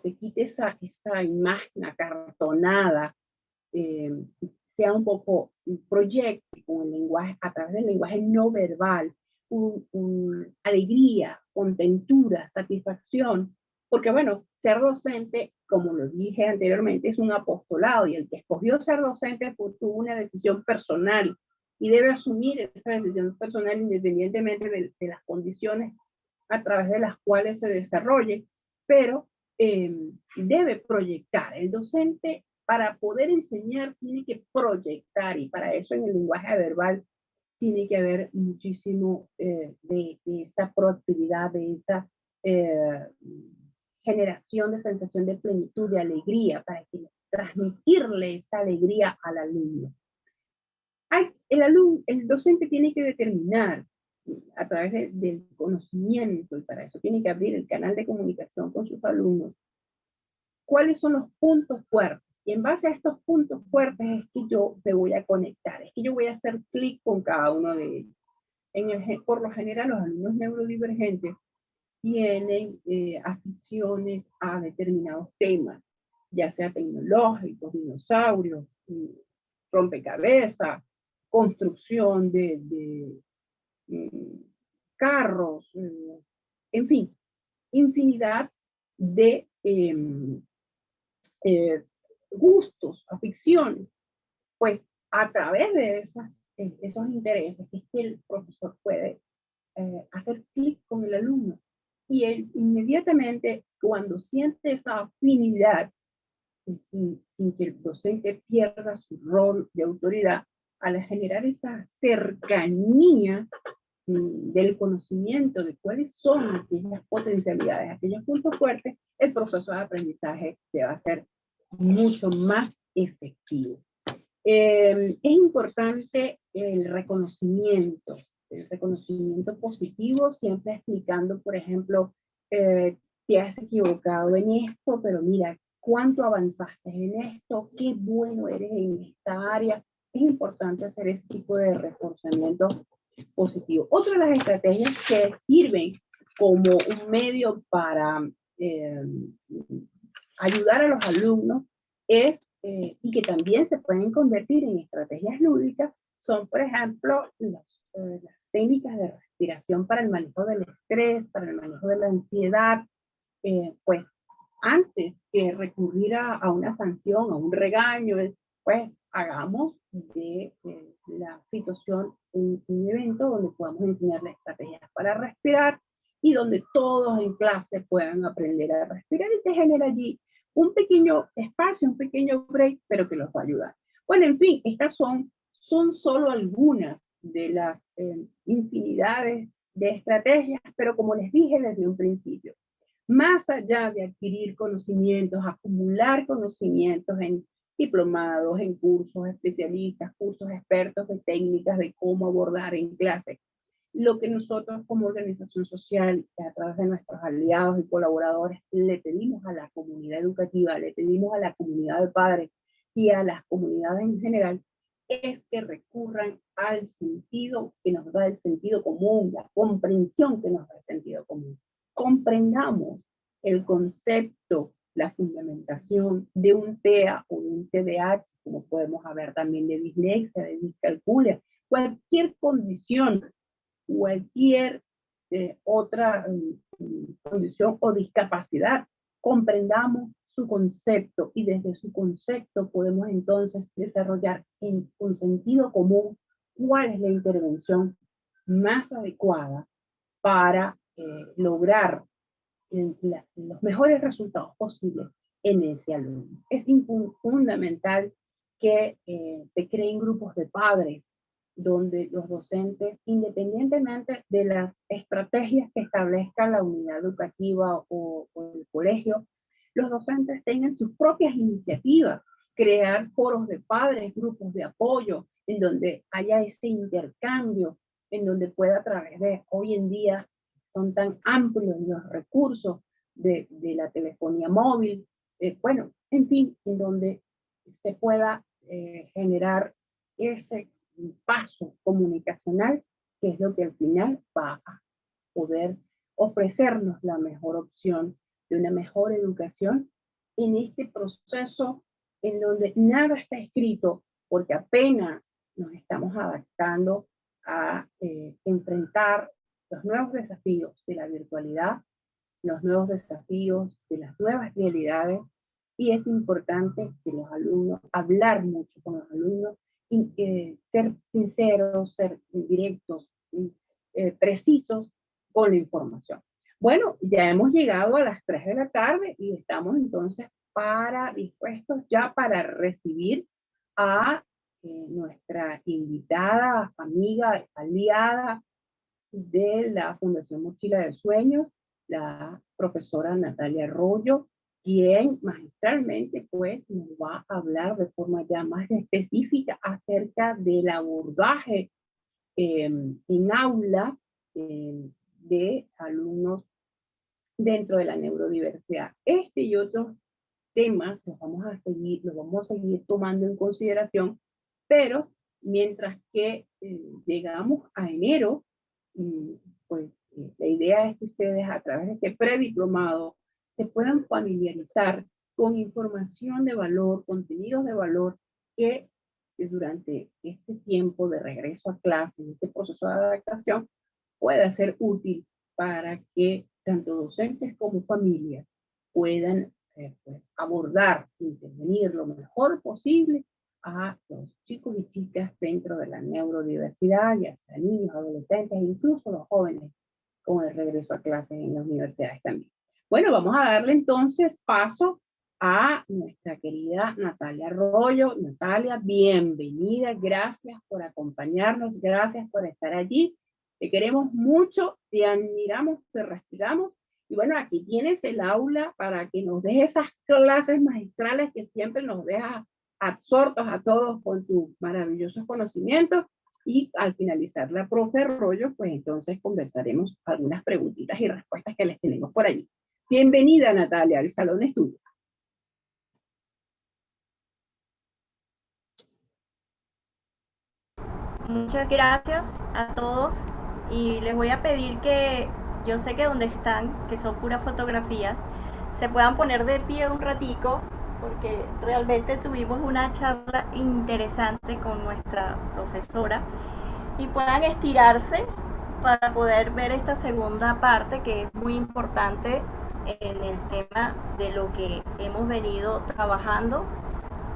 se quite esa imagen acartonada, sea un poco proyecte con el lenguaje, a través del lenguaje no verbal, alegría, contentura, satisfacción, porque bueno, ser docente, como lo dije anteriormente, es un apostolado, y el que escogió ser docente tuvo una decisión personal y debe asumir esa decisión personal independientemente de las condiciones a través de las cuales se desarrolle, pero debe proyectar. El docente, para poder enseñar, tiene que proyectar, y para eso en el lenguaje verbal tiene que haber muchísimo de esa proactividad, de esa generación de sensación de plenitud, de alegría, para que transmitirle esa alegría al alumno. El docente tiene que determinar a través del conocimiento, y para eso tiene que abrir el canal de comunicación con sus alumnos, cuáles son los puntos fuertes. Y en base a estos puntos fuertes es que yo me voy a conectar, es que yo voy a hacer clic con cada uno de ellos. Por lo general, los alumnos neurodivergentes tienen aficiones a determinados temas, ya sea tecnológicos, dinosaurios, rompecabezas, construcción de carros, en fin, infinidad de gustos, aficiones. Pues a través de esos intereses es que el profesor puede hacer clic con el alumno, y él inmediatamente, cuando siente esa afinidad, sin que el docente pierda su rol de autoridad, al generar esa cercanía del conocimiento de cuáles son aquellas potencialidades, aquellos puntos fuertes, el proceso de aprendizaje se va a hacer mucho más efectivo. Es importante el reconocimiento positivo, siempre explicando, por ejemplo, te has equivocado en esto, pero mira, cuánto avanzaste en esto, qué bueno eres en esta área. Es importante hacer ese tipo de reforzamiento positivo. Otra de las estrategias que sirven como un medio para ayudar a los alumnos y que también se pueden convertir en estrategias lúdicas, son, por ejemplo, las técnicas de respiración para el manejo del estrés, para el manejo de la ansiedad. Pues antes que recurrir a una sanción, a un regaño, pues hagamos de la situación un evento donde podamos enseñarles estrategias para respirar y donde todos en clase puedan aprender a respirar y se genera allí un pequeño espacio, un pequeño break, pero que los va a ayudar. Bueno, en fin, estas son solo algunas de las infinidades de estrategias, pero como les dije desde un principio, más allá de adquirir conocimientos, acumular conocimientos en diplomados, en cursos especialistas, cursos expertos de técnicas de cómo abordar en clase, lo que nosotros como organización social, a través de nuestros aliados y colaboradores, le pedimos a la comunidad educativa, le pedimos a la comunidad de padres y a las comunidades en general, es que recurran al sentido que nos da el sentido común, la comprensión que nos da el sentido común. Comprendamos el concepto, la fundamentación de un TEA o de un TDAH, como podemos hablar también de dislexia, de discalculia, cualquier condición, cualquier otra condición o discapacidad, comprendamos su concepto y desde su concepto podemos entonces desarrollar un sentido común cuál es la intervención más adecuada para lograr los mejores resultados posibles en ese alumno. Es fundamental que se creen grupos de padres donde los docentes, independientemente de las estrategias que establezca la unidad educativa o el colegio, los docentes tengan sus propias iniciativas, crear foros de padres, grupos de apoyo, en donde haya ese intercambio, en donde pueda a través de hoy en día son tan amplios los recursos de la telefonía móvil, bueno, en fin, en donde se pueda generar ese paso comunicacional, que es lo que al final va a poder ofrecernos la mejor opción de una mejor educación en este proceso en donde nada está escrito, porque apenas nos estamos adaptando a enfrentar los nuevos desafíos de la virtualidad, los nuevos desafíos de las nuevas realidades, y es importante que los alumnos, hablar mucho con los alumnos, y ser sinceros, ser directos, precisos con la información. Bueno, ya hemos llegado a las 3 de la tarde y estamos entonces dispuestos ya para recibir a nuestra invitada, amiga, aliada de la Fundación Mochila de Sueños, la profesora Natalia Arroyo, quien magistralmente pues nos va a hablar de forma ya más específica acerca del abordaje en aula de alumnos dentro de la neurodiversidad. Este y otros temas los vamos a seguir tomando en consideración, pero mientras que llegamos a enero, pues la idea es que ustedes a través de este prediplomado se puedan familiarizar con información de valor, contenidos de valor que durante este tiempo de regreso a clase, en este proceso de adaptación, pueda ser útil para que tanto docentes como familias puedan pues, abordar, intervenir lo mejor posible a los chicos y chicas dentro de la neurodiversidad, ya sea niños, adolescentes e incluso los jóvenes con el regreso a clases en las universidades también. Bueno, vamos a darle entonces paso a nuestra querida Natalia Arroyo. Natalia, bienvenida, gracias por acompañarnos, gracias por estar allí. Te queremos mucho, te admiramos, te respetamos. Y bueno, aquí tienes el aula para que nos des esas clases magistrales que siempre nos dejas absortos a todos con tus maravillosos conocimientos. Y al finalizar la profe Arroyo, pues entonces conversaremos algunas preguntitas y respuestas que les tenemos por allí. Bienvenida, Natalia, al Salón de Estudio. Muchas gracias a todos y les voy a pedir que yo sé que donde están, que son puras fotografías, se puedan poner de pie un ratico porque realmente tuvimos una charla interesante con nuestra profesora y puedan estirarse para poder ver esta segunda parte que es muy importante en el tema de lo que hemos venido trabajando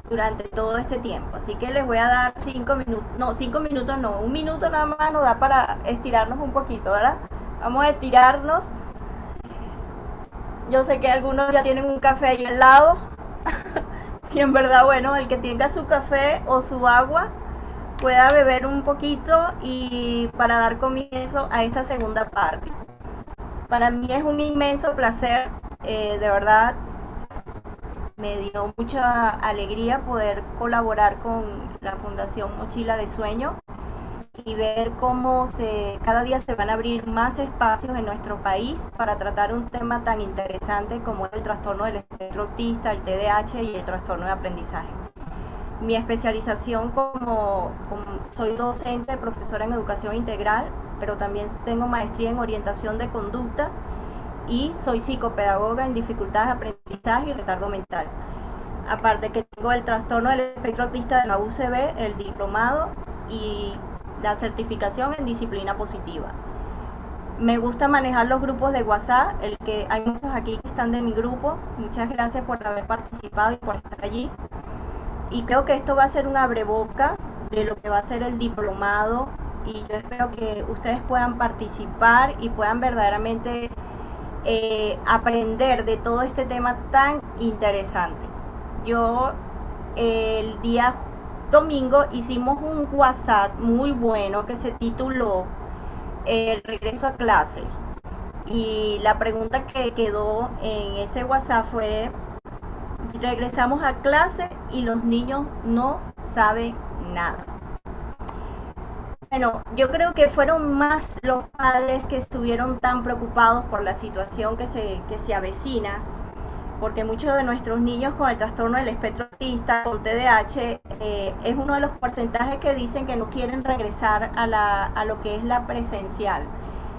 durante todo este tiempo. Así que les voy a dar 5 minutos no, un minuto nada más nos da para estirarnos un poquito, ¿verdad? Vamos a estirarnos. Yo sé que algunos ya tienen un café ahí al lado. Y en verdad, bueno, el que tenga su café o su agua pueda beber un poquito y para dar comienzo a esta segunda parte. Para mí es un inmenso placer, de verdad, me dio mucha alegría poder colaborar con la Fundación Mochila de Sueño y ver cómo cada día se van a abrir más espacios en nuestro país para tratar un tema tan interesante como el trastorno del espectro autista, el TDAH y el trastorno de aprendizaje. Mi especialización soy docente, profesora en educación integral, pero también tengo maestría en orientación de conducta y soy psicopedagoga en dificultades de aprendizaje y retardo mental. Aparte que tengo el trastorno del espectro autista de la UCB, el diplomado y la certificación en disciplina positiva. Me gusta manejar los grupos de WhatsApp, hay muchos aquí que están de mi grupo. Muchas gracias por haber participado y por estar allí. Y creo que esto va a ser un abreboca de lo que va a ser el diplomado y yo espero que ustedes puedan participar y puedan verdaderamente aprender de todo este tema tan interesante. Yo el día domingo hicimos un WhatsApp muy bueno que se tituló El regreso a clase y la pregunta que quedó en ese WhatsApp fue: regresamos a clase y los niños no saben nada. Bueno, yo creo que fueron más los padres que estuvieron tan preocupados por la situación que se avecina, porque muchos de nuestros niños con el trastorno del espectro autista, con TDAH, es uno de los porcentajes que dicen que no quieren regresar a lo que es la presencial,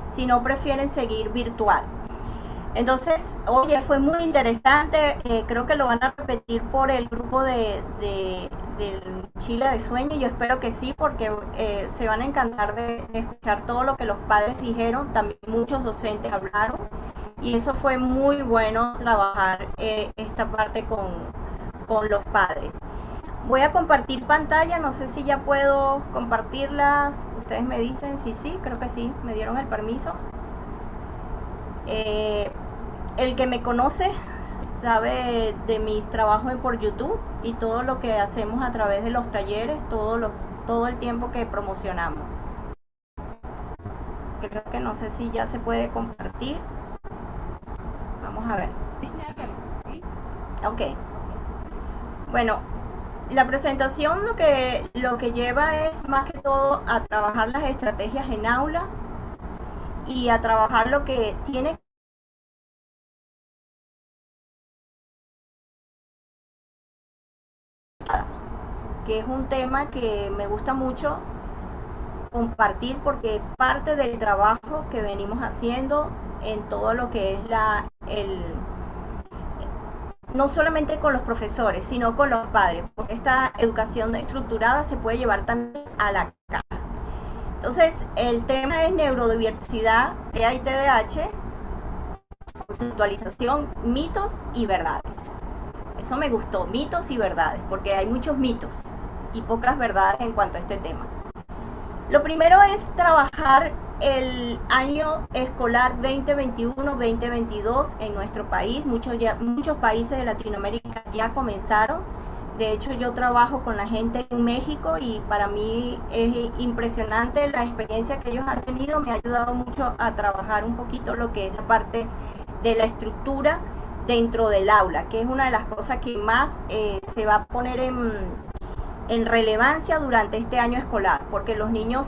sino prefieren seguir virtual. Entonces, oye, fue muy interesante, creo que lo van a repetir por el grupo del Chile de Sueño, yo espero que sí, porque se van a encantar de escuchar todo lo que los padres dijeron, también muchos docentes hablaron, y eso fue muy bueno trabajar esta parte con los padres. Voy a compartir pantalla, no sé si ya puedo compartirlas, ustedes me dicen si sí, creo que sí, me dieron el permiso. El que me conoce sabe de mis trabajos por YouTube y todo lo que hacemos a través de los talleres, todo el tiempo que promocionamos. Creo que no sé si ya se puede compartir. Vamos a ver. Ok. Bueno, la presentación lo que lleva es más que todo a trabajar las estrategias en aula y a trabajar lo que tiene que es un tema que me gusta mucho compartir porque parte del trabajo que venimos haciendo en todo lo que es no solamente con los profesores, sino con los padres, porque esta educación estructurada se puede llevar también a la casa. Entonces, el tema es neurodiversidad, TEA y TDAH, conceptualización, mitos y verdades. Eso me gustó, mitos y verdades, porque hay muchos mitos y pocas verdades en cuanto a este tema. Lo primero es trabajar el año escolar 2021-2022 en nuestro país. Muchos países de Latinoamérica ya comenzaron. De hecho, yo trabajo con la gente en México y para mí es impresionante la experiencia que ellos han tenido. Me ha ayudado mucho a trabajar un poquito lo que es la parte de la estructura dentro del aula, que es una de las cosas que más se va a poner en relevancia durante este año escolar, porque los niños,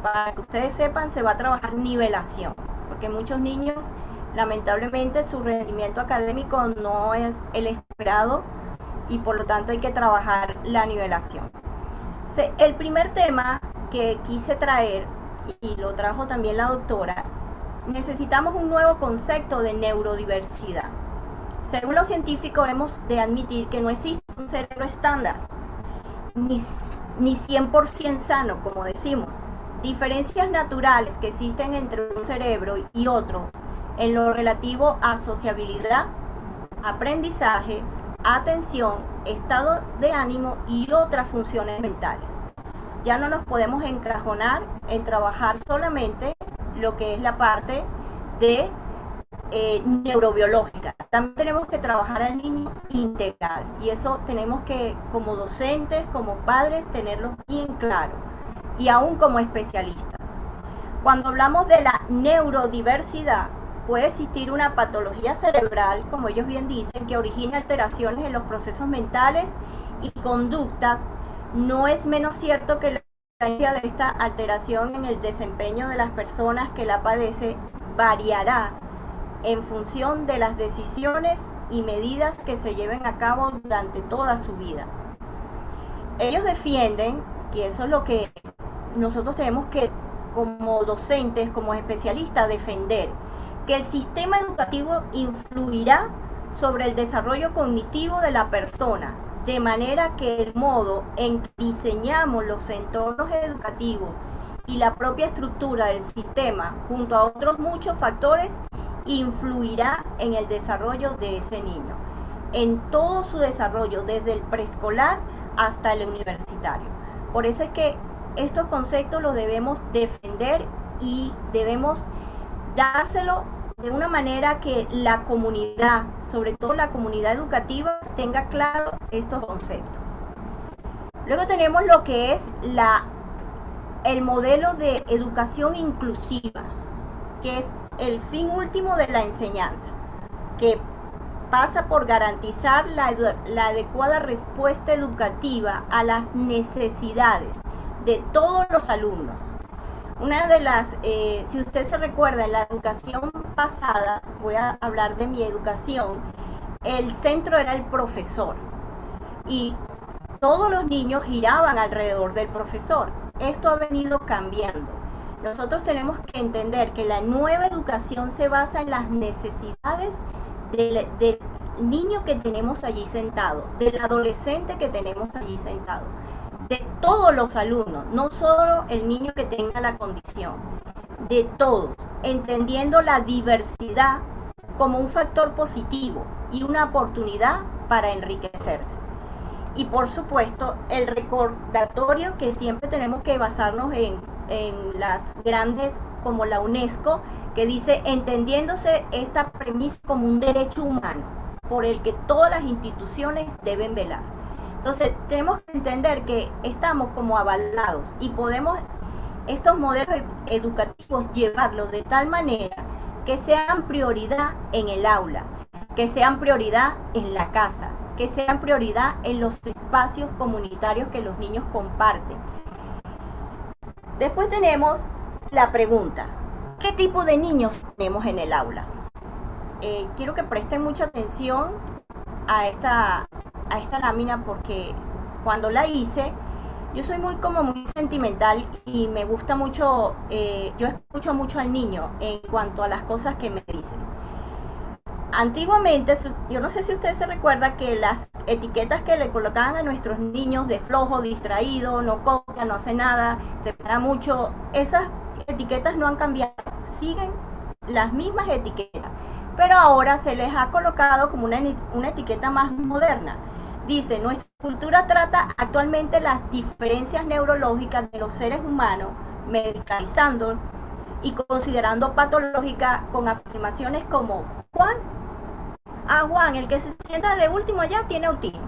para que ustedes sepan, se va a trabajar nivelación, porque muchos niños, lamentablemente, su rendimiento académico no es el esperado y por lo tanto hay que trabajar la nivelación. El primer tema que quise traer, y lo trajo también la doctora, necesitamos un nuevo concepto de neurodiversidad. Según los científicos, hemos de admitir que no existe un cerebro estándar, ni 100% sano, como decimos. Diferencias naturales que existen entre un cerebro y otro en lo relativo a sociabilidad, aprendizaje, atención, estado de ánimo y otras funciones mentales. Ya no nos podemos encajonar en trabajar solamente lo que es la parte de neurobiológica. También tenemos que trabajar al niño integral, y eso tenemos que, como docentes, como padres, tenerlo bien claro, y aún como especialistas. Cuando hablamos de la neurodiversidad, puede existir una patología cerebral, como ellos bien dicen, que origina alteraciones en los procesos mentales y conductas. No es menos cierto que la influencia de esta alteración en el desempeño de las personas que la padecen variará en función de las decisiones y medidas que se lleven a cabo durante toda su vida. Ellos defienden, que eso es lo que nosotros tenemos que, como docentes, como especialistas, defender, que el sistema educativo influirá sobre el desarrollo cognitivo de la persona, de manera que el modo en que diseñamos los entornos educativos y la propia estructura del sistema, junto a otros muchos factores, influirá en el desarrollo de ese niño, en todo su desarrollo, desde el preescolar hasta el universitario. Por eso es que estos conceptos los debemos defender y debemos dárselo de una manera que la comunidad, sobre todo la comunidad educativa, tenga claro estos conceptos. Luego tenemos lo que es el modelo de educación inclusiva, que es el fin último de la enseñanza, que pasa por garantizar la adecuada respuesta educativa a las necesidades de todos los alumnos. Una de las, si usted se recuerda, en la educación pasada, voy a hablar de mi educación, el centro era el profesor y todos los niños giraban alrededor del profesor. Esto ha venido cambiando. Nosotros tenemos que entender que la nueva educación se basa en las necesidades del niño que tenemos allí sentado, del adolescente que tenemos allí sentado, de todos los alumnos, no solo el niño que tenga la condición, de todos, entendiendo la diversidad como un factor positivo y una oportunidad para enriquecerse. Y por supuesto, el recordatorio que siempre tenemos que basarnos en las grandes, como la UNESCO, que dice, entendiéndose esta premisa como un derecho humano por el que todas las instituciones deben velar. Entonces tenemos que entender que estamos como avalados y podemos estos modelos educativos llevarlos de tal manera que sean prioridad en el aula, que sean prioridad en la casa, que sean prioridad en los espacios comunitarios que los niños comparten. Después tenemos la pregunta, ¿qué tipo de niños tenemos en el aula? Quiero que presten mucha atención a esta lámina, porque cuando la hice, yo soy muy sentimental y me gusta mucho, yo escucho mucho al niño en cuanto a las cosas que me dicen. Antiguamente, yo no sé si usted se recuerda que las etiquetas que le colocaban a nuestros niños de flojo, distraído, no copia, no hace nada, se para mucho, esas etiquetas no han cambiado, siguen las mismas etiquetas, pero ahora se les ha colocado como una etiqueta más moderna. Dice, nuestra cultura trata actualmente las diferencias neurológicas de los seres humanos, medicalizando y considerando patológica con afirmaciones como Juan, el que se sienta de último allá tiene autismo.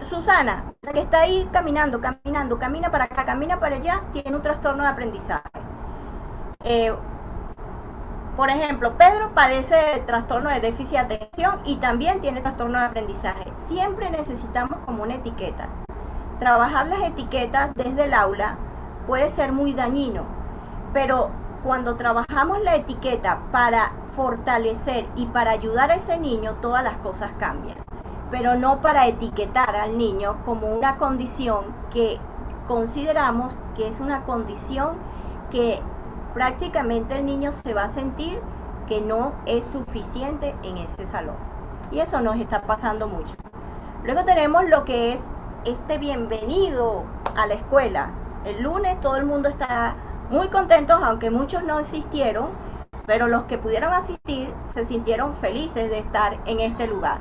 Susana, la que está ahí caminando, camina para acá, camina para allá, tiene un trastorno de aprendizaje. Por ejemplo, Pedro padece de trastorno de déficit de atención y también tiene trastorno de aprendizaje. Siempre necesitamos como una etiqueta. Trabajar las etiquetas desde el aula puede ser muy dañino, pero cuando trabajamos la etiqueta para fortalecer y para ayudar a ese niño, todas las cosas cambian, pero no para etiquetar al niño como una condición que consideramos que es una condición que prácticamente el niño se va a sentir que no es suficiente en ese salón, y eso nos está pasando mucho. Luego tenemos lo que es este bienvenido a la escuela. El lunes todo el mundo está muy contento, aunque muchos no asistieron, pero los que pudieron asistir se sintieron felices de estar en este lugar.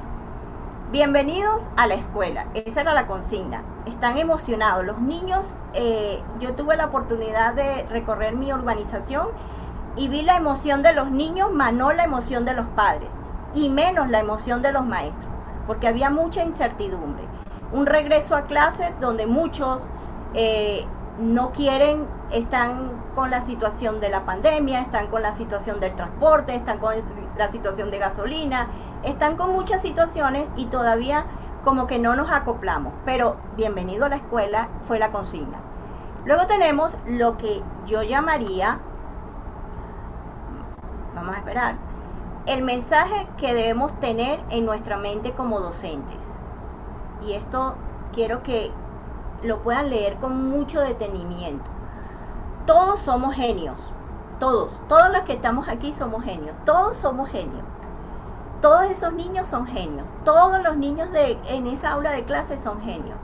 Bienvenidos a la escuela, esa era la consigna. Están emocionados los niños. Yo tuve la oportunidad de recorrer mi urbanización y vi la emoción de los niños, más no la emoción de los padres, y menos la emoción de los maestros, porque había mucha incertidumbre. Un regreso a clase donde muchos no quieren, están con la situación de la pandemia, están con la situación del transporte, están con la situación de gasolina, están con muchas situaciones y todavía como que no nos acoplamos. Pero bienvenido a la escuela fue la consigna. Luego tenemos lo que yo llamaría, vamos a esperar, el mensaje que debemos tener en nuestra mente como docentes. Y esto quiero que lo puedan leer con mucho detenimiento. Todos somos genios, todos los que estamos aquí somos genios, todos somos genios. Todos esos niños son genios, todos los niños en esa aula de clase son genios.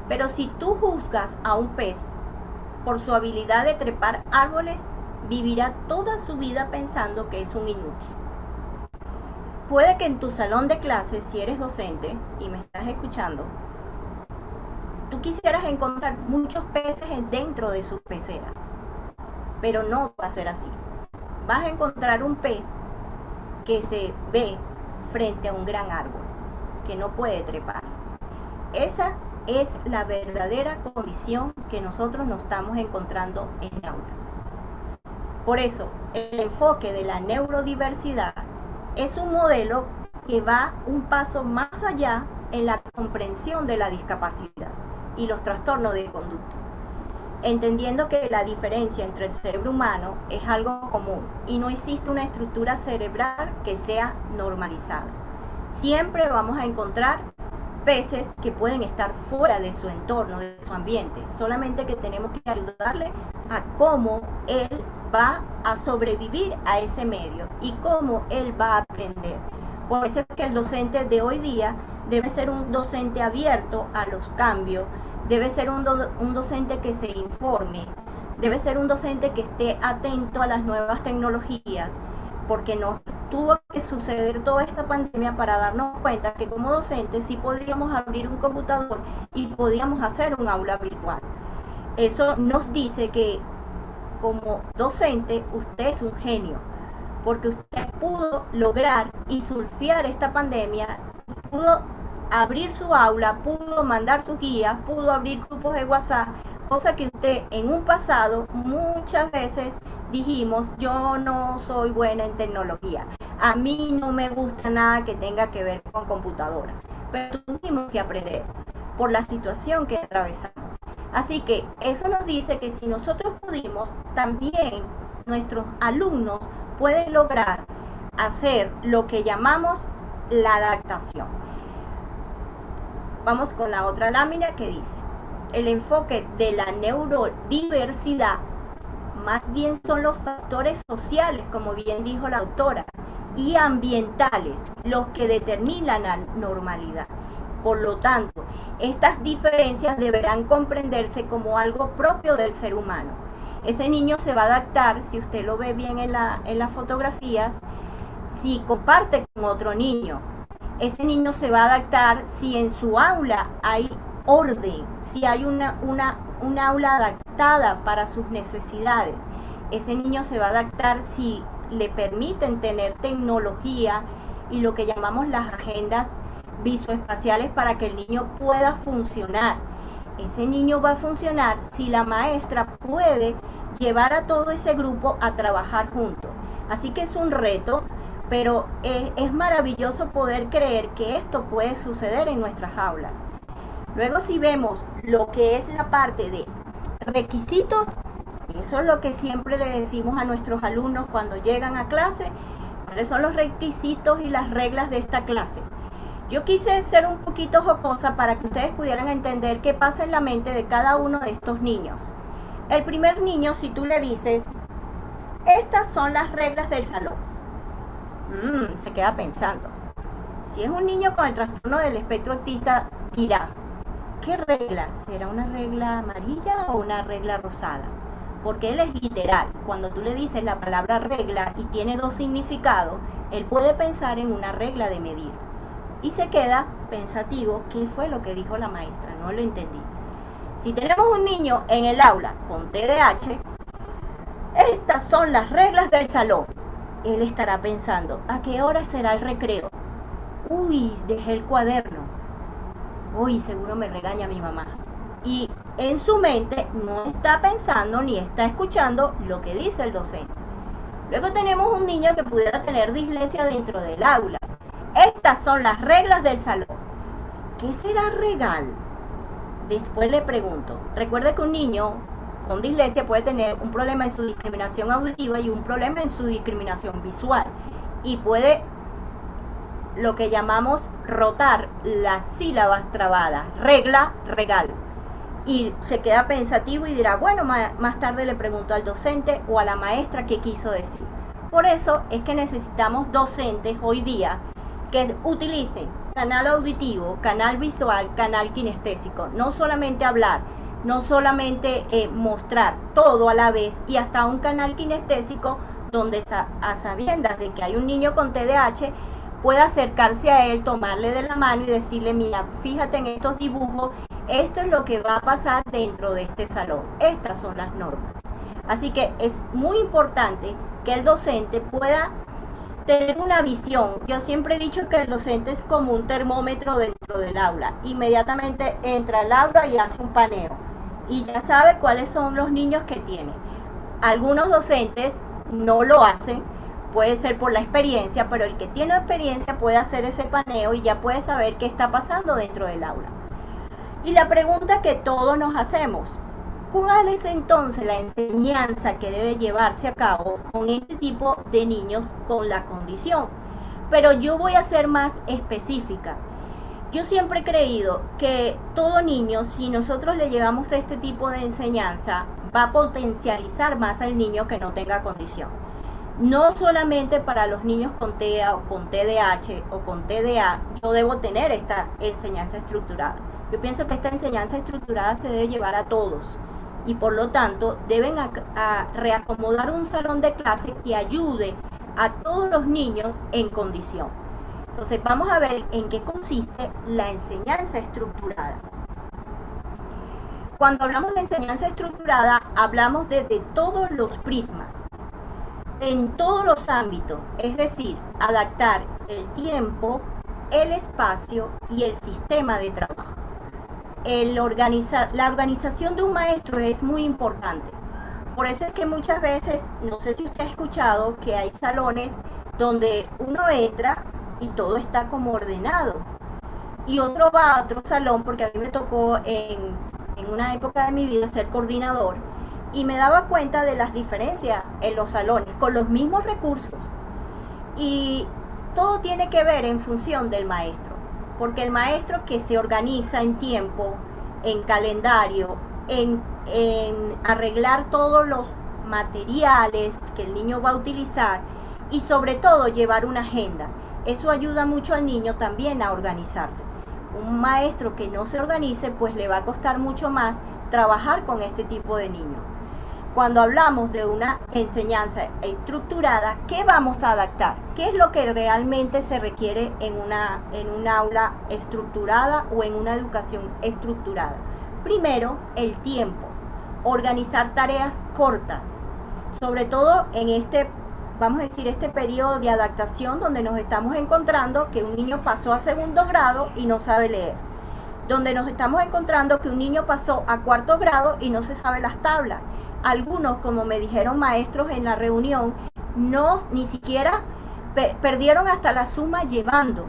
Pero si tú juzgas a un pez por su habilidad de trepar árboles, vivirá toda su vida pensando que es un inútil. Puede que en tu salón de clases, si eres docente y me estás escuchando, tú quisieras encontrar muchos peces dentro de sus peceras, pero no va a ser así. Vas a encontrar un pez que se ve frente a un gran árbol, que no puede trepar. Esa es la verdadera condición que nosotros nos estamos encontrando en el aula. Por eso, el enfoque de la neurodiversidad es un modelo que va un paso más allá en la comprensión de la discapacidad y los trastornos de conducta, entendiendo que la diferencia entre el cerebro humano es algo común y no existe una estructura cerebral que sea normalizada. Siempre vamos a encontrar peces que pueden estar fuera de su entorno, de su ambiente, solamente que tenemos que ayudarle a cómo él va a sobrevivir a ese medio y cómo él va a aprender. Por eso es que el docente de hoy día debe ser un docente abierto a los cambios, debe ser un docente que se informe, debe ser un docente que esté atento a las nuevas tecnologías, porque nos tuvo que suceder toda esta pandemia para darnos cuenta que como docentes sí podríamos abrir un computador y podíamos hacer un aula virtual. Eso nos dice que como docente usted es un genio, porque usted pudo lograr y surfear esta pandemia, pudo abrir su aula, pudo mandar sus guías, pudo abrir grupos de WhatsApp, cosa que usted en un pasado muchas veces dijimos, yo no soy buena en tecnología, a mí no me gusta nada que tenga que ver con computadoras, pero tuvimos que aprender por la situación que atravesamos. Así que eso nos dice que si nosotros pudimos, también nuestros alumnos pueden lograr hacer lo que llamamos la adaptación. Vamos con la otra lámina que dice, el enfoque de la neurodiversidad más bien son los factores sociales, como bien dijo la autora, y ambientales los que determinan la normalidad. Por lo tanto, estas diferencias deberán comprenderse como algo propio del ser humano. Ese niño se va a adaptar, si usted lo ve bien en las fotografías, si comparte con otro niño. Ese niño se va a adaptar si en su aula hay orden, si hay una aula adaptada para sus necesidades. Ese niño se va a adaptar si le permiten tener tecnología y lo que llamamos las agendas visoespaciales para que el niño pueda funcionar. Ese niño va a funcionar si la maestra puede llevar a todo ese grupo a trabajar juntos. Así que es un reto, pero es maravilloso poder creer que esto puede suceder en nuestras aulas. Luego, si vemos lo que es la parte de requisitos, eso es lo que siempre le decimos a nuestros alumnos cuando llegan a clase, cuáles son los requisitos y las reglas de esta clase. Yo quise ser un poquito jocosa para que ustedes pudieran entender qué pasa en la mente de cada uno de estos niños. El primer niño, si tú le dices, estas son las reglas del salón, se queda pensando. Si es un niño con el trastorno del espectro autista, dirá, ¿qué reglas? ¿Será una regla amarilla o una regla rosada? porque él es literal. Cuando tú le dices la palabra regla y tiene dos significados, él puede pensar en una regla de medir. Y se queda pensativo, ¿qué fue lo que dijo la maestra? No lo entendí. Si tenemos un niño en el aula con TDAH, estas son las reglas del salón. Él estará pensando, ¿a qué hora será el recreo? Uy, dejé el cuaderno. Uy, seguro me regaña mi mamá. Y en su mente no está pensando ni está escuchando lo que dice el docente. Luego tenemos un niño que pudiera tener dislexia dentro del aula. Estas son las reglas del salón. ¿Qué será regal? Después le pregunto. Recuerde que un niño con dislexia puede tener un problema en su discriminación auditiva y un problema en su discriminación visual. Y puede lo que llamamos rotar las sílabas trabadas. Regla, regal. Y se queda pensativo y dirá, bueno, más tarde le pregunto al docente o a la maestra qué quiso decir. Por eso es que necesitamos docentes hoy día que utilicen canal auditivo, canal visual, canal kinestésico. No solamente hablar, no solamente mostrar todo a la vez, y hasta un canal kinestésico donde a sabiendas de que hay un niño con TDAH pueda acercarse a él, tomarle de la mano y decirle, mira, fíjate en estos dibujos, esto es lo que va a pasar dentro de este salón, estas son las normas. Así que es muy importante que el docente pueda tener una visión. Yo siempre he dicho que el docente es como un termómetro dentro del aula. Inmediatamente entra al aula y hace un paneo y ya sabe cuáles son los niños que tiene. Algunos docentes no lo hacen, puede ser por la experiencia, pero el que tiene experiencia puede hacer ese paneo y ya puede saber qué está pasando dentro del aula. Y la pregunta que todos nos hacemos, ¿cuál es entonces la enseñanza que debe llevarse a cabo con este tipo de niños con la condición? Pero yo voy a ser más específica. Yo siempre he creído que todo niño, si nosotros le llevamos este tipo de enseñanza, va a potencializar más al niño que no tenga condición. No solamente para los niños con TEA o con TDAH o con TDA, yo debo tener esta enseñanza estructurada. Yo pienso que esta enseñanza estructurada se debe llevar a todos y por lo tanto deben a reacomodar un salón de clase que ayude a todos los niños en condición. Entonces vamos a ver en qué consiste la enseñanza estructurada. Cuando hablamos de enseñanza estructurada, hablamos desde todos los prismas, en todos los ámbitos, es decir, adaptar el tiempo, el espacio y el sistema de trabajo. La organización de un maestro es muy importante. Por eso es que muchas veces, no sé si usted ha escuchado, que hay salones donde uno entra y todo está como ordenado. Y otro va a otro salón, porque a mí me tocó en una época de mi vida ser coordinador, y me daba cuenta de las diferencias en los salones, con los mismos recursos. Y todo tiene que ver en función del maestro. Porque el maestro que se organiza en tiempo, en calendario, en arreglar todos los materiales que el niño va a utilizar y sobre todo llevar una agenda. Eso ayuda mucho al niño también a organizarse. Un maestro que no se organice, pues le va a costar mucho más trabajar con este tipo de niños. Cuando hablamos de una enseñanza estructurada, ¿qué vamos a adaptar? ¿Qué es lo que realmente se requiere en un aula estructurada o en una educación estructurada? Primero, el tiempo. Organizar tareas cortas. Sobre todo en vamos a decir, este periodo de adaptación donde nos estamos encontrando que un niño pasó a segundo grado y no sabe leer. Donde nos estamos encontrando que un niño pasó a cuarto grado y no se sabe las tablas. Algunos, como me dijeron maestros en la reunión, ni siquiera perdieron hasta la suma llevando,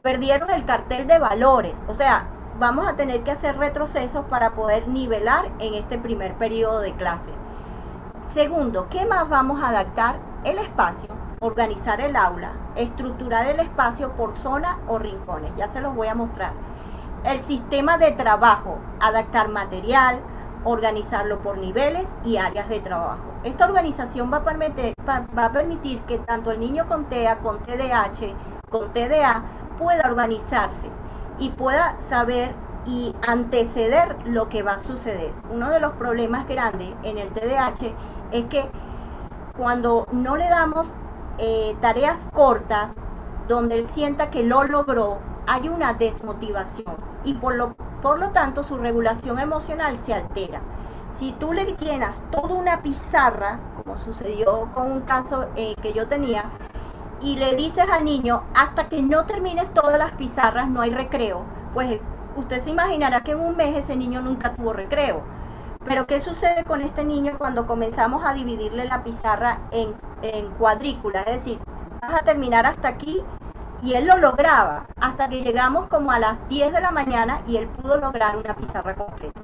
perdieron el cartel de valores. O sea, vamos a tener que hacer retrocesos para poder nivelar en este primer periodo de clase. Segundo, ¿qué más vamos a adaptar? El espacio, organizar el aula, estructurar el espacio por zona o rincones. Ya se los voy a mostrar. El sistema de trabajo, adaptar material, organizarlo por niveles y áreas de trabajo. Esta organización va a permitir que tanto el niño con TEA, con TDAH, con TDA pueda organizarse y pueda saber y anteceder lo que va a suceder. Uno de los problemas grandes en el TDAH es que cuando no le damos tareas cortas donde él sienta que lo logró, hay una desmotivación y por lo tanto su regulación emocional se altera. Si tú le llenas toda una pizarra, como sucedió con un caso que yo tenía, y le dices al niño, hasta que no termines todas las pizarras no hay recreo, pues usted se imaginará que en un mes ese niño nunca tuvo recreo. Pero ¿qué sucede con este niño cuando comenzamos a dividirle la pizarra en cuadrículas? Es decir, vas a terminar hasta aquí, y él lo lograba, hasta que llegamos como a las 10 de la mañana y él pudo lograr una pizarra completa.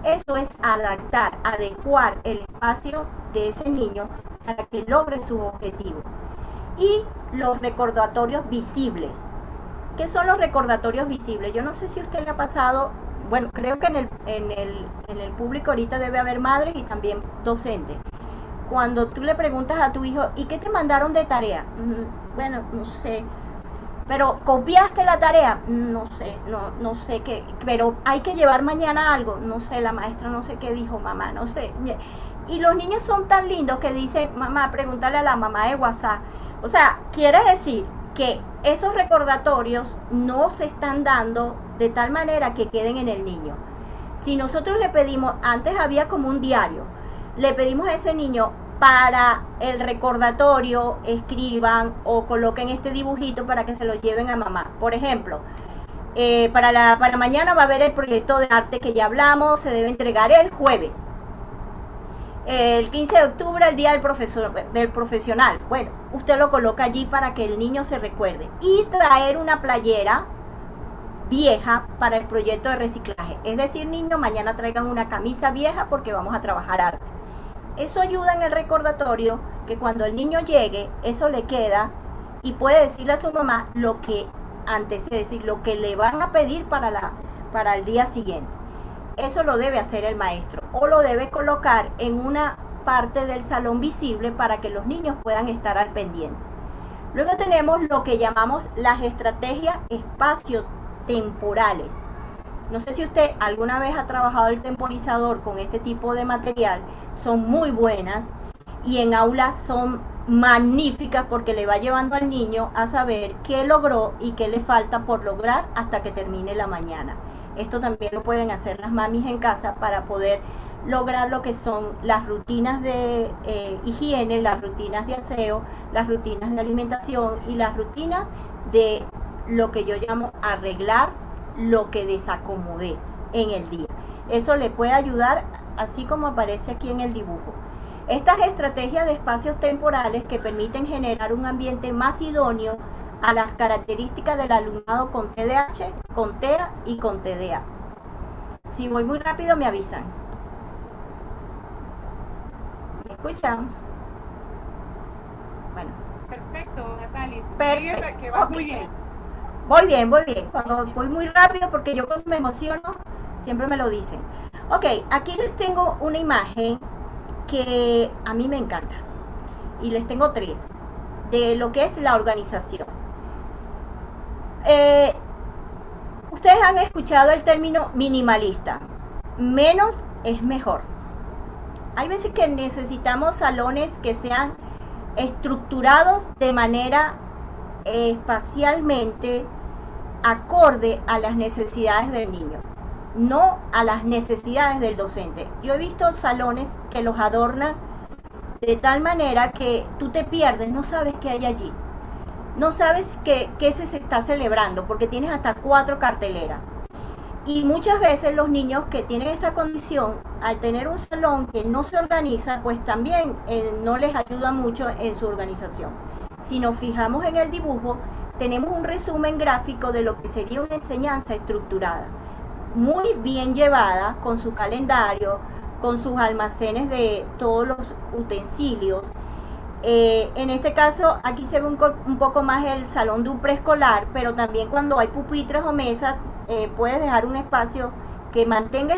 Eso es adaptar, adecuar el espacio de ese niño para que logre su objetivo. Y los recordatorios visibles. ¿Qué son los recordatorios visibles? Yo no sé si a usted le ha pasado, bueno, creo que en el público ahorita debe haber madres y también docentes. Cuando tú le preguntas a tu hijo, ¿y qué te mandaron de tarea? Bueno, no sé. Pero ¿copiaste la tarea? No sé, no sé qué, pero hay que llevar mañana algo, no sé, la maestra no sé qué dijo, mamá, no sé. Y los niños son tan lindos que dicen, mamá, pregúntale a la mamá de WhatsApp. O sea, quiere decir que esos recordatorios no se están dando de tal manera que queden en el niño. Si nosotros le pedimos, antes había como un diario, le pedimos a ese niño, para el recordatorio, escriban o coloquen este dibujito para que se lo lleven a mamá. Por ejemplo, para mañana va a haber el proyecto de arte que ya hablamos, se debe entregar el jueves. El 15 de octubre, el día del profesional. Bueno, usted lo coloca allí para que el niño se recuerde. Y traer una playera vieja para el proyecto de reciclaje. Es decir, niños, mañana traigan una camisa vieja porque vamos a trabajar arte. Eso ayuda en el recordatorio, que cuando el niño llegue, eso le queda y puede decirle a su mamá lo que antecede, es decir, lo que le van a pedir para el día siguiente. Eso lo debe hacer el maestro o lo debe colocar en una parte del salón visible para que los niños puedan estar al pendiente. Luego tenemos lo que llamamos las estrategias espaciotemporales. No sé si usted alguna vez ha trabajado el temporizador con este tipo de material. Son muy buenas y en aulas son magníficas porque le va llevando al niño a saber qué logró y qué le falta por lograr hasta que termine la mañana. Esto también lo pueden hacer las mamis en casa para poder lograr lo que son las rutinas de higiene, las rutinas de aseo, las rutinas de alimentación y las rutinas de lo que yo llamo arreglar lo que desacomodé en el día. Eso le puede ayudar, así como aparece aquí en el dibujo. Estas estrategias de espacios temporales que permiten generar un ambiente más idóneo a las características del alumnado con TDAH, con TEA y con TDA. Si voy muy rápido me avisan. ¿Me escuchan? Bueno. Perfecto, Natalia. Perfecto. Que va Okay. muy bien. Voy bien, voy bien. Cuando voy muy rápido, porque yo cuando me emociono, siempre me lo dicen. Ok, aquí les tengo una imagen que a mí me encanta. Y les tengo tres. De lo que es la organización. Ustedes han escuchado el término minimalista. Menos es mejor. Hay veces que necesitamos salones que sean estructurados de manera espacialmente acorde a las necesidades del niño, no a las necesidades del docente. Yo he visto salones que los adornan de tal manera que tú te pierdes, no sabes qué hay allí, no sabes qué se está celebrando, porque tienes hasta 4 carteleras. Y muchas veces los niños que tienen esta condición, al tener un salón que no se organiza, pues también no les ayuda mucho en su organización. Si nos fijamos en el dibujo, tenemos un resumen gráfico de lo que sería una enseñanza estructurada, muy bien llevada, con su calendario, con sus almacenes de todos los utensilios. En este caso, aquí se ve un poco más el salón de un preescolar, pero también cuando hay pupitres o mesas, puedes dejar un espacio que mantenga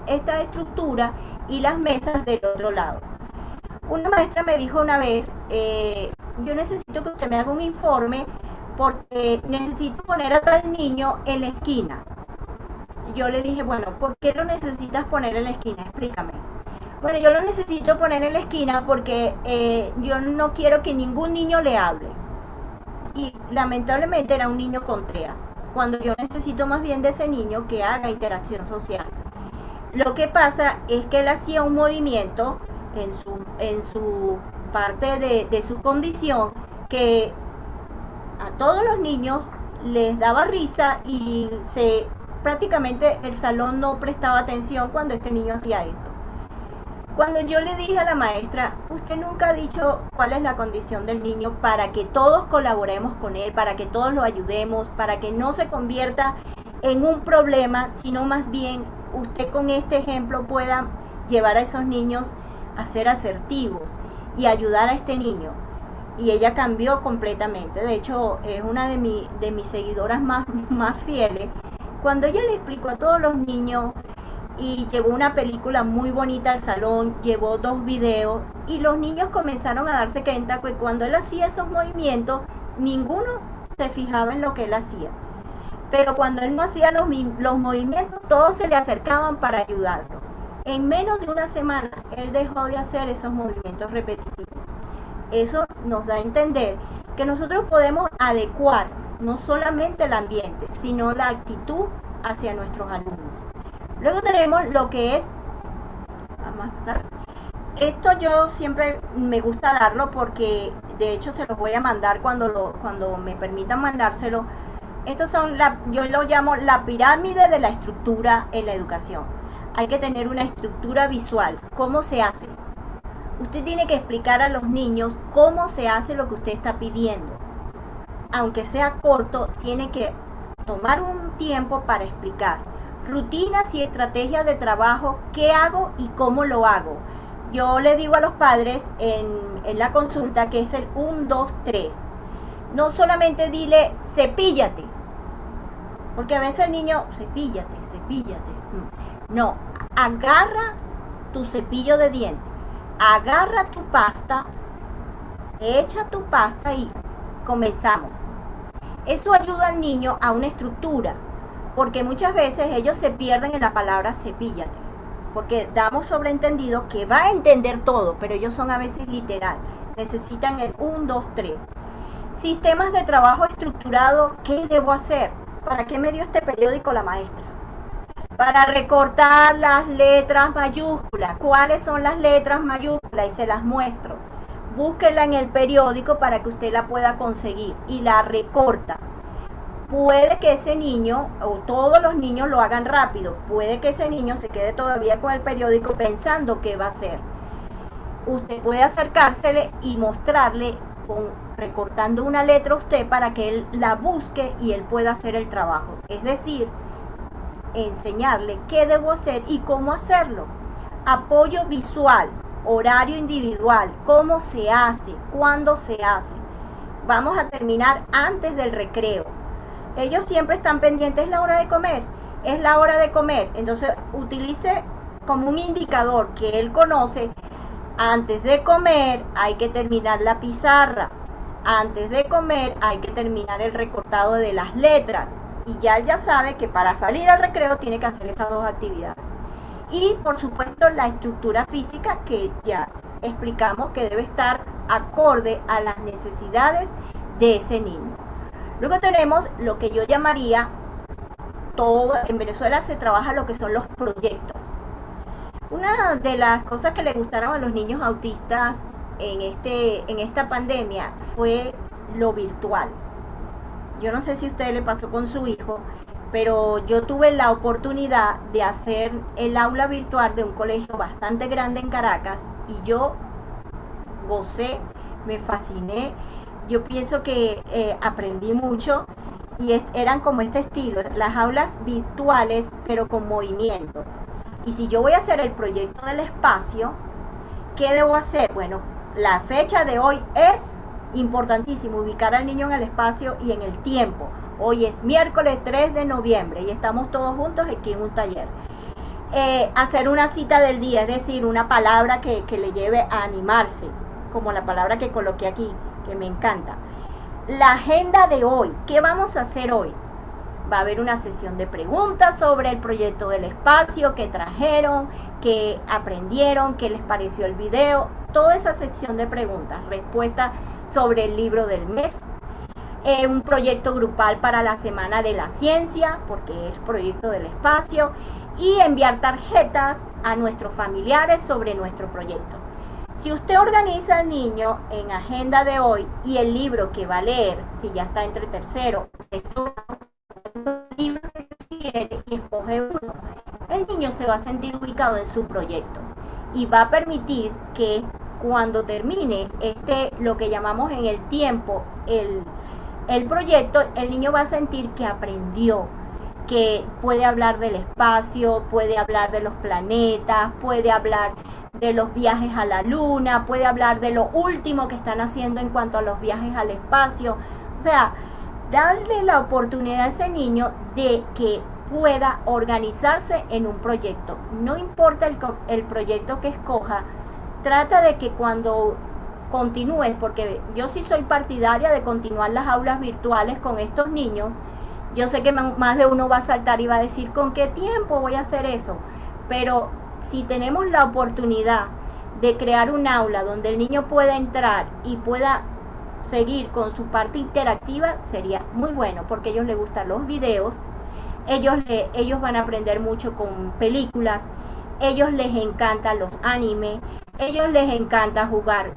esta estructura y las mesas del otro lado. Una maestra me dijo una vez, yo necesito que usted me haga un informe porque necesito poner a tal niño en la esquina. yo le dije, bueno, ¿por qué lo necesitas poner en la esquina? Explícame. Bueno, yo lo necesito poner en la esquina porque yo no quiero que ningún niño le hable. Y lamentablemente era un niño con TEA, cuando yo necesito más bien de ese niño que haga interacción social. Lo que pasa es que él hacía un movimiento en su parte de su condición que a todos los niños les daba risa y prácticamente el salón no prestaba atención cuando este niño hacía esto. Cuando yo le dije a la maestra, usted nunca ha dicho cuál es la condición del niño para que todos colaboremos con él, para que todos lo ayudemos, para que no se convierta en un problema, sino más bien usted con este ejemplo pueda llevar a esos niños a ser asertivos y ayudar a este niño. Y ella cambió completamente. De hecho, es una de mis seguidoras más fieles. Cuando ella le explicó a todos los niños y llevó una película muy bonita al salón, llevó 2 videos y los niños comenzaron a darse cuenta que cuando él hacía esos movimientos, ninguno se fijaba en lo que él hacía. Pero cuando él no hacía los movimientos, todos se le acercaban para ayudarlo. En menos de una semana, él dejó de hacer esos movimientos repetitivos. Eso nos da a entender que nosotros podemos adecuar no solamente el ambiente, sino la actitud hacia nuestros alumnos. Luego tenemos lo que es, vamos a pasar. Esto yo siempre me gusta darlo porque de hecho se los voy a mandar cuando me permitan mandárselo. Estos son, yo lo llamo la pirámide de la estructura en la educación. Hay que tener una estructura visual. ¿Cómo se hace? Usted tiene que explicar a los niños cómo se hace lo que usted está pidiendo. Aunque sea corto, tiene que tomar un tiempo para explicar rutinas y estrategias de trabajo, qué hago y cómo lo hago. Yo le digo a los padres en la consulta que es el 1, 2, 3. No solamente dile cepíllate, porque a veces el niño cepíllate. No, agarra tu cepillo de dientes, agarra tu pasta, echa tu pasta y comenzamos. Eso ayuda al niño a una estructura, porque muchas veces ellos se pierden en la palabra cepíllate, porque damos sobreentendido que va a entender todo, pero ellos son a veces literal, necesitan el 1, 2, 3. Sistemas de trabajo estructurado, ¿qué debo hacer? ¿Para qué me dio este periódico la maestra? Para recortar las letras mayúsculas. ¿Cuáles son las letras mayúsculas? Y se las muestro. Búsquela en el periódico para que usted la pueda conseguir y la recorta. Puede que ese niño, o todos los niños lo hagan rápido, puede que ese niño se quede todavía con el periódico pensando qué va a hacer. Usted puede acercársele y mostrarle recortando una letra a usted para que él la busque y él pueda hacer el trabajo. Es decir, enseñarle qué debo hacer y cómo hacerlo. Apoyo visual, horario individual, cómo se hace, cuándo se hace. Vamos a terminar antes del recreo. Ellos siempre están pendientes, es la hora de comer, es la hora de comer. Entonces utilice como un indicador que él conoce. Antes de comer hay que terminar la pizarra. Antes de comer hay que terminar el recortado de las letras. Y ya él ya sabe que para salir al recreo tiene que hacer esas 2 actividades. Y por supuesto la estructura física que ya explicamos que debe estar acorde a las necesidades de ese niño. Luego tenemos lo que yo llamaría, en Venezuela se trabaja lo que son los proyectos. Una de las cosas que le gustaron a los niños autistas en esta pandemia fue lo virtual. Yo no sé si a usted le pasó con su hijo, pero yo tuve la oportunidad de hacer el aula virtual de un colegio bastante grande en Caracas y yo gocé, me fasciné. Yo pienso que aprendí mucho y eran como este estilo, las aulas virtuales pero con movimiento. Y si yo voy a hacer el proyecto del espacio, ¿qué debo hacer? Bueno, la fecha de hoy es importantísimo, ubicar al niño en el espacio y en el tiempo. Hoy es miércoles 3 de noviembre y estamos todos juntos aquí en un taller. Hacer una cita del día, es decir, una palabra que le lleve a animarse, como la palabra que coloqué aquí, que me encanta. La agenda de hoy, ¿qué vamos a hacer hoy? Va a haber una sesión de preguntas sobre el proyecto del espacio, qué trajeron, qué aprendieron, qué les pareció el video, toda esa sección de preguntas, respuestas sobre el libro del mes, un proyecto grupal para la Semana de la Ciencia, porque es proyecto del espacio, y enviar tarjetas a nuestros familiares sobre nuestro proyecto. Si usted organiza al niño en agenda de hoy y el libro que va a leer, si ya está entre tercero, sexto, libro que quiere y escoge uno, el niño se va a sentir ubicado en su proyecto y va a permitir que cuando termine lo que llamamos en el tiempo, el proyecto, el niño va a sentir que aprendió, que puede hablar del espacio, puede hablar de los planetas, puede hablar de los viajes a la luna, puede hablar de lo último que están haciendo en cuanto a los viajes al espacio. O sea, darle la oportunidad a ese niño de que pueda organizarse en un proyecto. No importa el proyecto que escoja, trata de que cuando continúes, porque yo sí soy partidaria de continuar las aulas virtuales con estos niños. Yo sé que más de uno va a saltar y va a decir, ¿con qué tiempo voy a hacer eso? Pero si tenemos la oportunidad de crear un aula donde el niño pueda entrar y pueda seguir con su parte interactiva, sería muy bueno, porque a ellos les gustan los videos, ellos van a aprender mucho con películas, ellos les encantan los animes, ellos les encanta jugar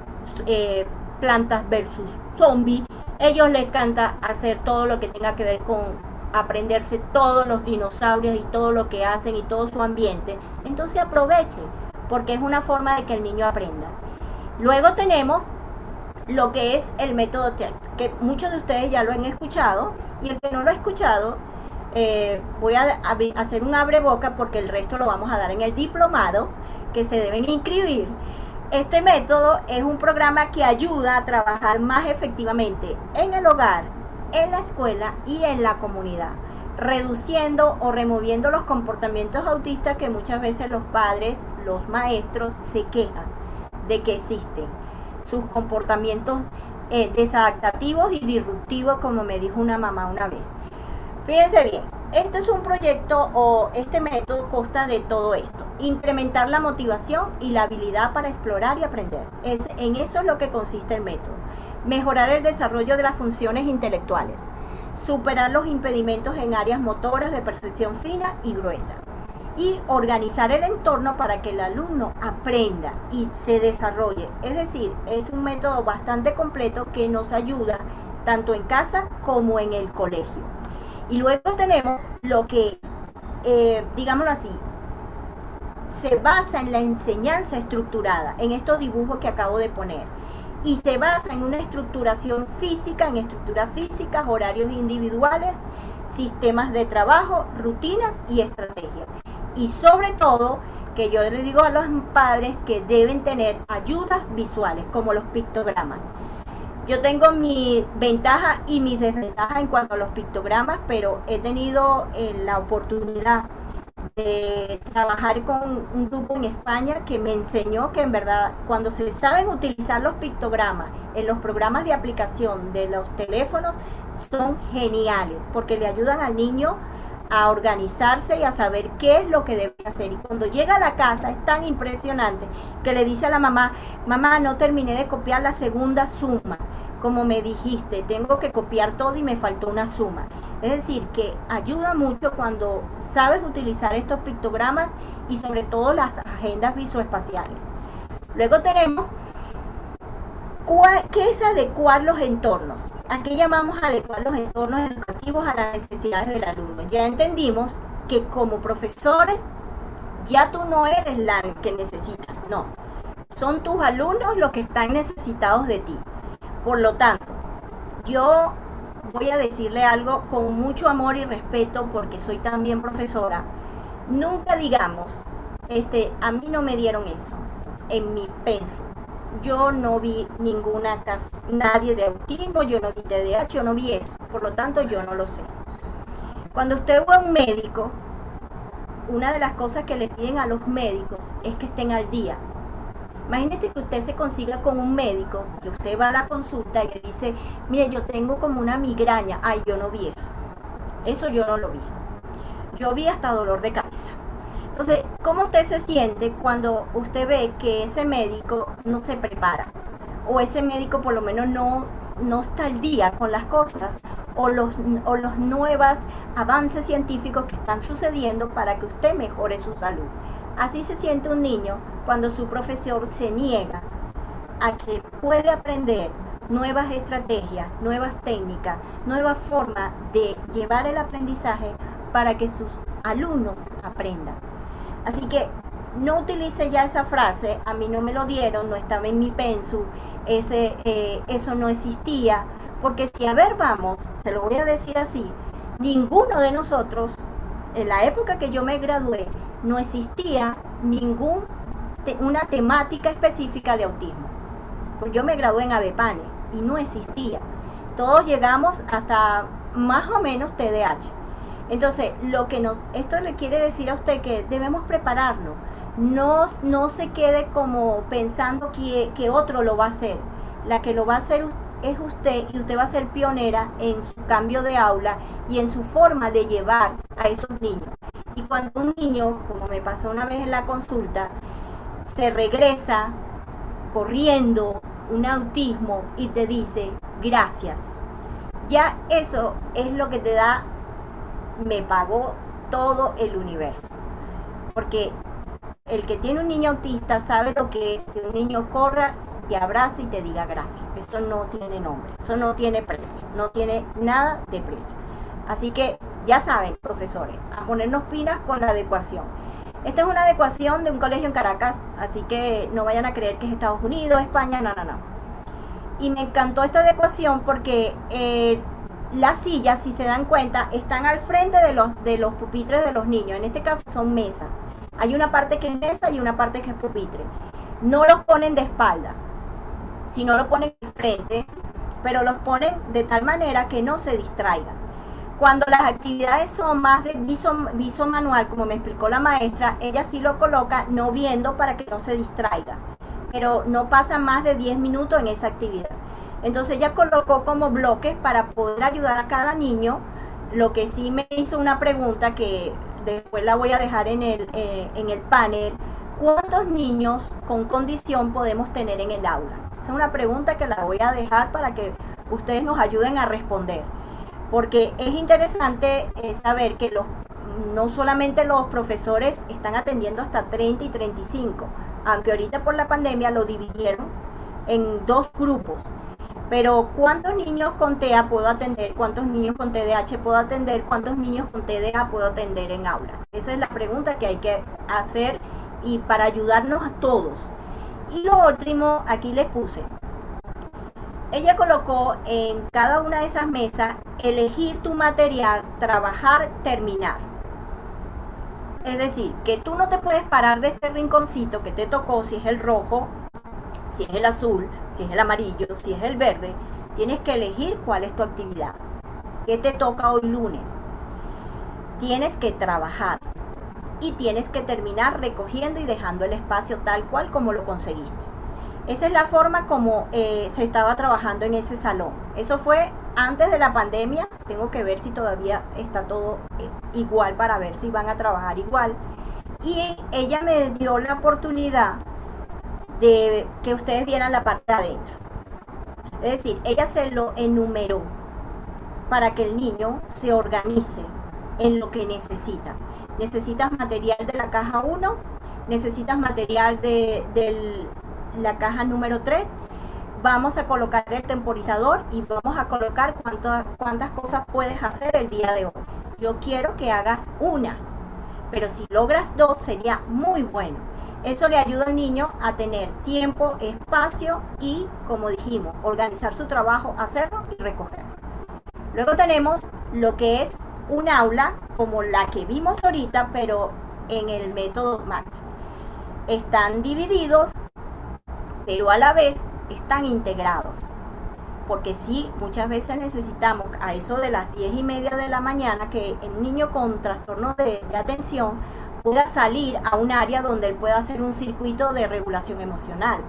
plantas versus zombies, ellos les encanta hacer todo lo que tenga que ver con aprenderse todos los dinosaurios y todo lo que hacen y todo su ambiente. Entonces aproveche, porque es una forma de que el niño aprenda. Luego tenemos lo que es el método TED, que muchos de ustedes ya lo han escuchado, y el que no lo ha escuchado, voy a hacer un abre boca porque el resto lo vamos a dar en el diplomado, que se deben inscribir. Este método es un programa que ayuda a trabajar más efectivamente en el hogar, en la escuela y en la comunidad, reduciendo o removiendo los comportamientos autistas que muchas veces los padres, los maestros se quejan de que existen. Sus comportamientos desadaptativos y disruptivos, como me dijo una mamá una vez. Fíjense bien, este es un proyecto o este método consta de todo esto: incrementar la motivación y la habilidad para explorar y aprender. En eso es lo que consiste el método. Mejorar el desarrollo de las funciones intelectuales, superar los impedimentos en áreas motoras de percepción fina y gruesa, y organizar el entorno para que el alumno aprenda y se desarrolle. Es decir, es un método bastante completo que nos ayuda tanto en casa como en el colegio. Y luego tenemos lo que, digámoslo así, se basa en la enseñanza estructurada, en estos dibujos que acabo de poner. Y se basa en una estructuración física, en estructuras físicas, horarios individuales, sistemas de trabajo, rutinas y estrategias. Y sobre todo, que yo les digo a los padres que deben tener ayudas visuales, como los pictogramas. Yo tengo mi ventaja y mis desventajas en cuanto a los pictogramas, pero he tenido la oportunidad de trabajar con un grupo en España que me enseñó que en verdad cuando se saben utilizar los pictogramas en los programas de aplicación de los teléfonos son geniales, porque le ayudan al niño a organizarse y a saber qué es lo que debe hacer. Y cuando llega a la casa es tan impresionante que le dice a la mamá: mamá, no terminé de copiar la segunda suma, como me dijiste, tengo que copiar todo y me faltó una suma. Es decir, que ayuda mucho cuando sabes utilizar estos pictogramas y sobre todo las agendas visoespaciales. Luego tenemos ¿qué es adecuar los entornos? ¿A qué llamamos adecuar los entornos educativos a las necesidades del alumno? Ya entendimos que como profesores ya tú no eres la que necesitas, no. Son tus alumnos los que están necesitados de ti. Por lo tanto, yo voy a decirle algo con mucho amor y respeto porque soy también profesora. Nunca digamos, a mí no me dieron eso en mi pensum. Yo no vi ninguna caso, nadie de autismo, yo no vi TDAH, yo no vi eso. Por lo tanto, yo no lo sé. Cuando usted va a un médico, una de las cosas que le piden a los médicos es que estén al día. Imagínate que usted se consiga con un médico, que usted va a la consulta y le dice: mire, yo tengo como una migraña. Ay, yo no vi eso. Eso yo no lo vi. Yo vi hasta dolor de cabeza. Entonces, ¿cómo usted se siente cuando usted ve que ese médico no se prepara? O ese médico por lo menos no está al día con las cosas, o los nuevos avances científicos que están sucediendo para que usted mejore su salud. Así se siente un niño cuando su profesor se niega a que puede aprender nuevas estrategias, nuevas técnicas, nuevas formas de llevar el aprendizaje para que sus alumnos aprendan. Así que no utilice ya esa frase, a mí no me lo dieron, no estaba en mi pensum, eso no existía, porque si a ver vamos, se lo voy a decir así, ninguno de nosotros, en la época que yo me gradué, no existía una temática específica de autismo. Pues yo me gradué en ABEPANE y no existía. Todos llegamos hasta más o menos TDAH. Entonces, esto le quiere decir a usted que debemos prepararnos. No se quede como pensando que otro lo va a hacer. La que lo va a hacer es usted, y usted va a ser pionera en su cambio de aula y en su forma de llevar a esos niños. Y cuando un niño, como me pasó una vez en la consulta, se regresa corriendo un autismo y te dice gracias, ya eso es lo que te da, me pagó todo el universo. Porque el que tiene un niño autista sabe lo que es que un niño corra, te abrace y te diga gracias. Eso no tiene nombre, eso no tiene precio, no tiene nada de precio. Así que ya saben, profesores, a ponernos pilas con la adecuación. Esta es una adecuación de un colegio en Caracas, así que no vayan a creer que es Estados Unidos, España, no. Y me encantó esta adecuación porque las sillas, si se dan cuenta, están al frente de los pupitres de los niños. En este caso son mesas. Hay una parte que es mesa y una parte que es pupitre. No los ponen de espalda, sino lo ponen de frente, pero los ponen de tal manera que no se distraigan. Cuando las actividades son más de viso manual, como me explicó la maestra, ella sí lo coloca no viendo para que no se distraiga, pero no pasa más de 10 minutos en esa actividad. Entonces ella colocó como bloques para poder ayudar a cada niño. Lo que sí me hizo una pregunta que después la voy a dejar en el panel: ¿cuántos niños con condición podemos tener en el aula? Esa es una pregunta que la voy a dejar para que ustedes nos ayuden a responder. Porque es interesante saber que no solamente los profesores están atendiendo hasta 30 y 35, aunque ahorita por la pandemia lo dividieron en 2 grupos. Pero ¿cuántos niños con TEA puedo atender? ¿Cuántos niños con TDAH puedo atender? ¿Cuántos niños con TDA puedo atender en aula? Esa es la pregunta que hay que hacer y para ayudarnos a todos. Y lo último, aquí les puse. Ella colocó en cada una de esas mesas elegir tu material, trabajar, terminar. Es decir, que tú no te puedes parar de este rinconcito que te tocó, si es el rojo, si es el azul, si es el amarillo, si es el verde. Tienes que elegir cuál es tu actividad. ¿Qué te toca hoy lunes? Tienes que trabajar y tienes que terminar recogiendo y dejando el espacio tal cual como lo conseguiste. Esa es la forma como se estaba trabajando en ese salón. Eso fue antes de la pandemia. Tengo que ver si todavía está todo igual para ver si van a trabajar igual. Y ella me dio la oportunidad de que ustedes vieran la parte de adentro. Es decir, ella se lo enumeró para que el niño se organice en lo que necesita. Necesitas material de la caja 1, necesitas material de la caja número 3, vamos a colocar el temporizador y vamos a colocar cuántas cosas puedes hacer el día de hoy. Yo quiero que hagas una, pero si logras 2 sería muy bueno. Eso le ayuda al niño a tener tiempo, espacio y, como dijimos, organizar su trabajo, hacerlo y recogerlo. Luego tenemos lo que es un aula como la que vimos ahorita, pero en el método Max. Están divididos, pero a la vez están integrados, porque sí, muchas veces necesitamos a eso de las 10:30 de la mañana que el niño con trastorno de atención pueda salir a un área donde él pueda hacer un circuito de regulación emocional.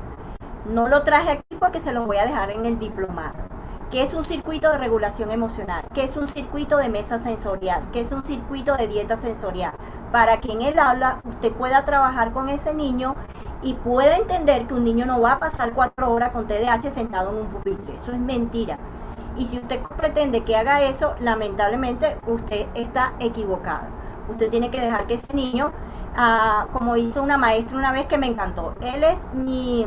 No lo traje aquí porque se los voy a dejar en el diplomado, ¿Qué es un circuito de regulación emocional? ¿Qué es un circuito de mesa sensorial? ¿Qué es un circuito de dieta sensorial? Para que en el aula usted pueda trabajar con ese niño y pueda entender que un niño no va a pasar 4 horas con TDAH sentado en un pupitre. Eso es mentira. Y si usted pretende que haga eso, lamentablemente usted está equivocado. Usted tiene que dejar que ese niño, como hizo una maestra una vez que me encantó, él es mi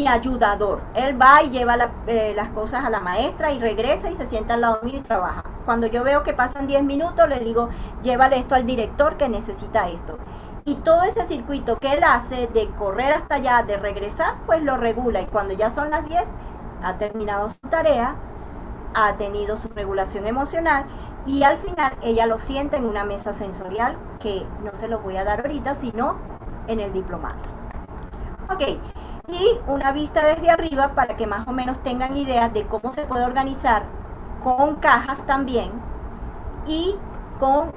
ayudador. Él va y lleva las cosas a la maestra y regresa y se sienta al lado mío y trabaja. Cuando yo veo que pasan 10 minutos, le digo, llévale esto al director que necesita esto. Y todo ese circuito que él hace de correr hasta allá, de regresar, pues lo regula. Y cuando ya son las 10, ha terminado su tarea, ha tenido su regulación emocional y al final ella lo siente en una mesa sensorial que no se lo voy a dar ahorita, sino en el diplomado. Ok, y una vista desde arriba para que más o menos tengan idea de cómo se puede organizar con cajas también y con,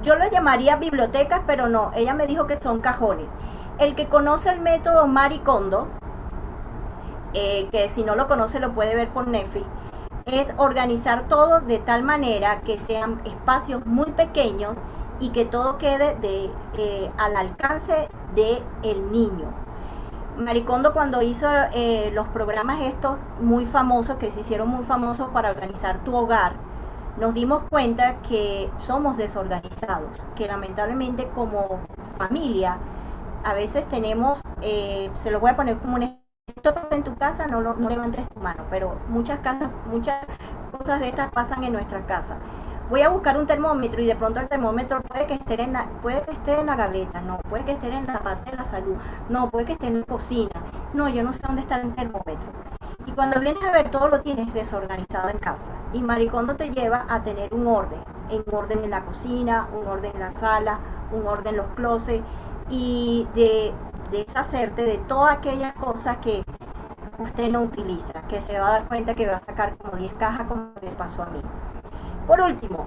yo lo llamaría bibliotecas, pero no, ella me dijo que son cajones. El que conoce el método Marie Kondo, que si no lo conoce lo puede ver por Netflix, es organizar todo de tal manera que sean espacios muy pequeños y que todo quede al alcance del niño. Marie Kondo, cuando hizo los programas estos muy famosos, que se hicieron muy famosos para organizar tu hogar, nos dimos cuenta que somos desorganizados, que lamentablemente como familia a veces tenemos, se lo voy a poner como un ejemplo. Esto pasa en tu casa, no levantes tu mano, pero muchas cosas de estas pasan en nuestra casa. Voy a buscar un termómetro y de pronto el termómetro puede que esté en la gaveta, no, puede que esté en la parte de la salud, no, puede que esté en la cocina, no, yo no sé dónde está el termómetro. Y cuando vienes a ver, todo lo tienes desorganizado en casa. Y Marie Kondo te lleva a tener un orden en la cocina, un orden en la sala, un orden en los closets y de deshacerte de todas aquellas cosas que usted no utiliza, que se va a dar cuenta que va a sacar como 10 cajas como me pasó a mí. Por último,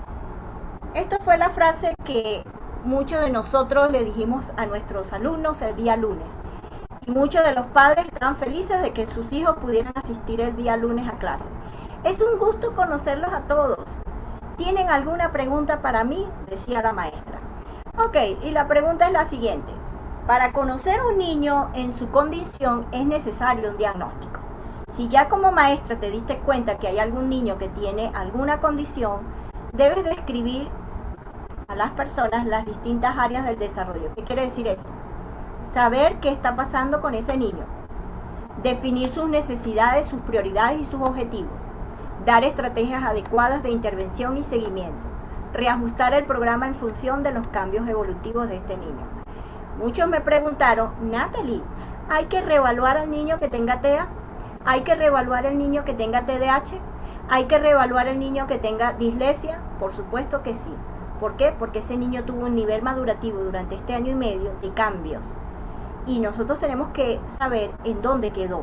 esto fue la frase que muchos de nosotros le dijimos a nuestros alumnos el día lunes. Y muchos de los padres estaban felices de que sus hijos pudieran asistir el día lunes a clase. Es un gusto conocerlos a todos. ¿Tienen alguna pregunta para mí?, decía la maestra. Ok, y la pregunta es la siguiente. Para conocer a un niño en su condición es necesario un diagnóstico. Si ya como maestra te diste cuenta que hay algún niño que tiene alguna condición, debes describir a las personas las distintas áreas del desarrollo. ¿Qué quiere decir eso? Saber qué está pasando con ese niño, definir sus necesidades, sus prioridades y sus objetivos, dar estrategias adecuadas de intervención y seguimiento, reajustar el programa en función de los cambios evolutivos de este niño. Muchos me preguntaron, Natalie, ¿hay que reevaluar al niño que tenga TEA? ¿Hay que reevaluar al niño que tenga TDAH? ¿Hay que reevaluar al niño que tenga dislexia? Por supuesto que sí. ¿Por qué? Porque ese niño tuvo un nivel madurativo durante este año y medio de cambios. Y nosotros tenemos que saber en dónde quedó.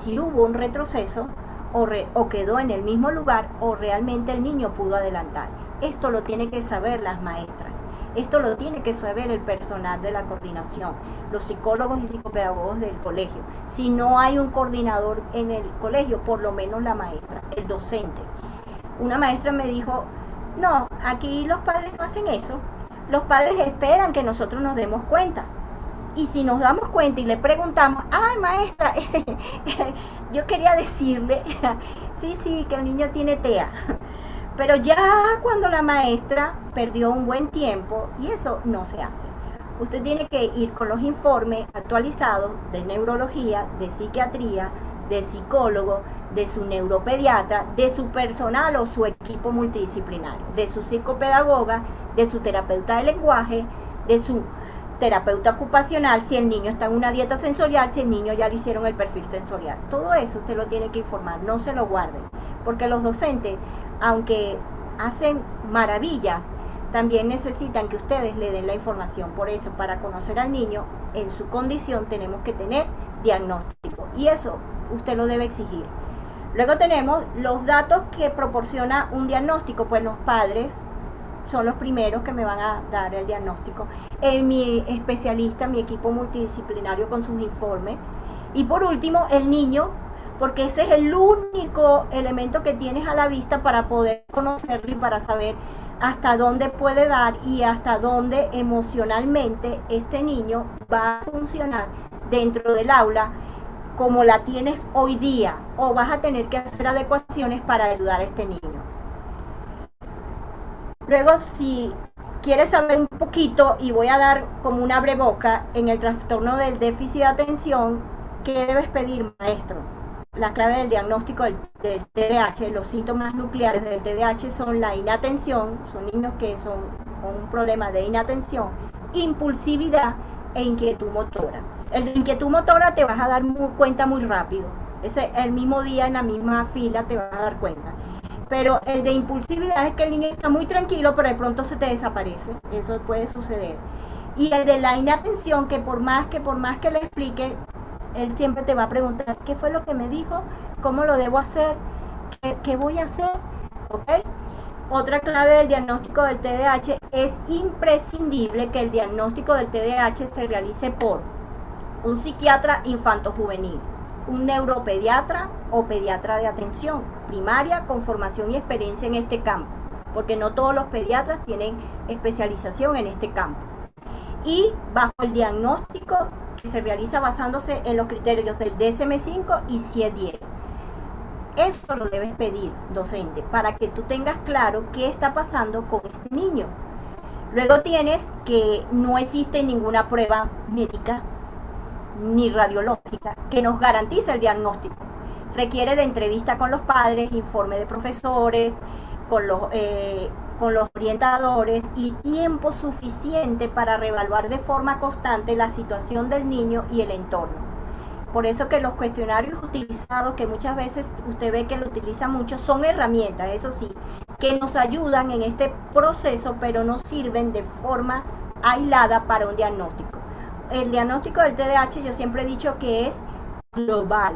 Si hubo un retroceso o quedó en el mismo lugar o realmente el niño pudo adelantar. Esto lo tienen que saber las maestras. Esto lo tiene que saber el personal de la coordinación, los psicólogos y psicopedagogos del colegio. Si no hay un coordinador en el colegio, por lo menos la maestra, el docente. Una maestra me dijo, no, aquí los padres no hacen eso. Los padres esperan que nosotros nos demos cuenta. Y si nos damos cuenta y le preguntamos, ay maestra, yo quería decirle, sí, que el niño tiene TEA. Pero ya cuando la maestra perdió un buen tiempo, y eso no se hace. Usted tiene que ir con los informes actualizados de neurología, de psiquiatría, de psicólogo, de su neuropediatra, de su personal o su equipo multidisciplinario, de su psicopedagoga, de su terapeuta de lenguaje, de su terapeuta ocupacional, si el niño está en una dieta sensorial, si el niño ya le hicieron el perfil sensorial. Todo eso usted lo tiene que informar, no se lo guarden, porque los docentes, aunque hacen maravillas, también necesitan que ustedes le den la información. Por eso, para conocer al niño en su condición, tenemos que tener diagnóstico. Y eso usted lo debe exigir. Luego tenemos los datos que proporciona un diagnóstico. Pues los padres son los primeros que me van a dar el diagnóstico. Mi especialista, mi equipo multidisciplinario con sus informes. Y por último, el niño, porque ese es el único elemento que tienes a la vista para poder conocerlo y para saber hasta dónde puede dar y hasta dónde emocionalmente este niño va a funcionar dentro del aula como la tienes hoy día, o vas a tener que hacer adecuaciones para ayudar a este niño. Luego, si quieres saber un poquito, y voy a dar como una breboca en el trastorno del déficit de atención, ¿qué debes pedir, maestro? La clave del diagnóstico del TDAH, los síntomas nucleares del TDAH son la inatención, son niños que son con un problema de inatención, impulsividad e inquietud motora. El de inquietud motora te vas a dar cuenta muy rápido, el mismo día en la misma fila te vas a dar cuenta. Pero el de impulsividad es que el niño está muy tranquilo, pero de pronto se te desaparece, eso puede suceder. Y el de la inatención, que por más que le explique, él siempre te va a preguntar, ¿qué fue lo que me dijo? ¿Cómo lo debo hacer? ¿Qué voy a hacer? ¿Okay? Otra clave del diagnóstico del TDAH, es imprescindible que el diagnóstico del TDAH se realice por un psiquiatra infanto-juvenil, un neuropediatra o pediatra de atención primaria con formación y experiencia en este campo, porque no todos los pediatras tienen especialización en este campo. Y bajo el diagnóstico que se realiza basándose en los criterios del DSM-5 y CIE-10. Eso lo debes pedir, docente, para que tú tengas claro qué está pasando con este niño. Luego tienes que no existe ninguna prueba médica ni radiológica que nos garantice el diagnóstico. Requiere de entrevista con los padres, informe de profesores, con los orientadores y tiempo suficiente para reevaluar de forma constante la situación del niño y el entorno. Por eso que los cuestionarios utilizados, que muchas veces usted ve que lo utiliza mucho, son herramientas, eso sí, que nos ayudan en este proceso, pero no sirven de forma aislada para un diagnóstico. El diagnóstico del TDAH yo siempre he dicho que es global,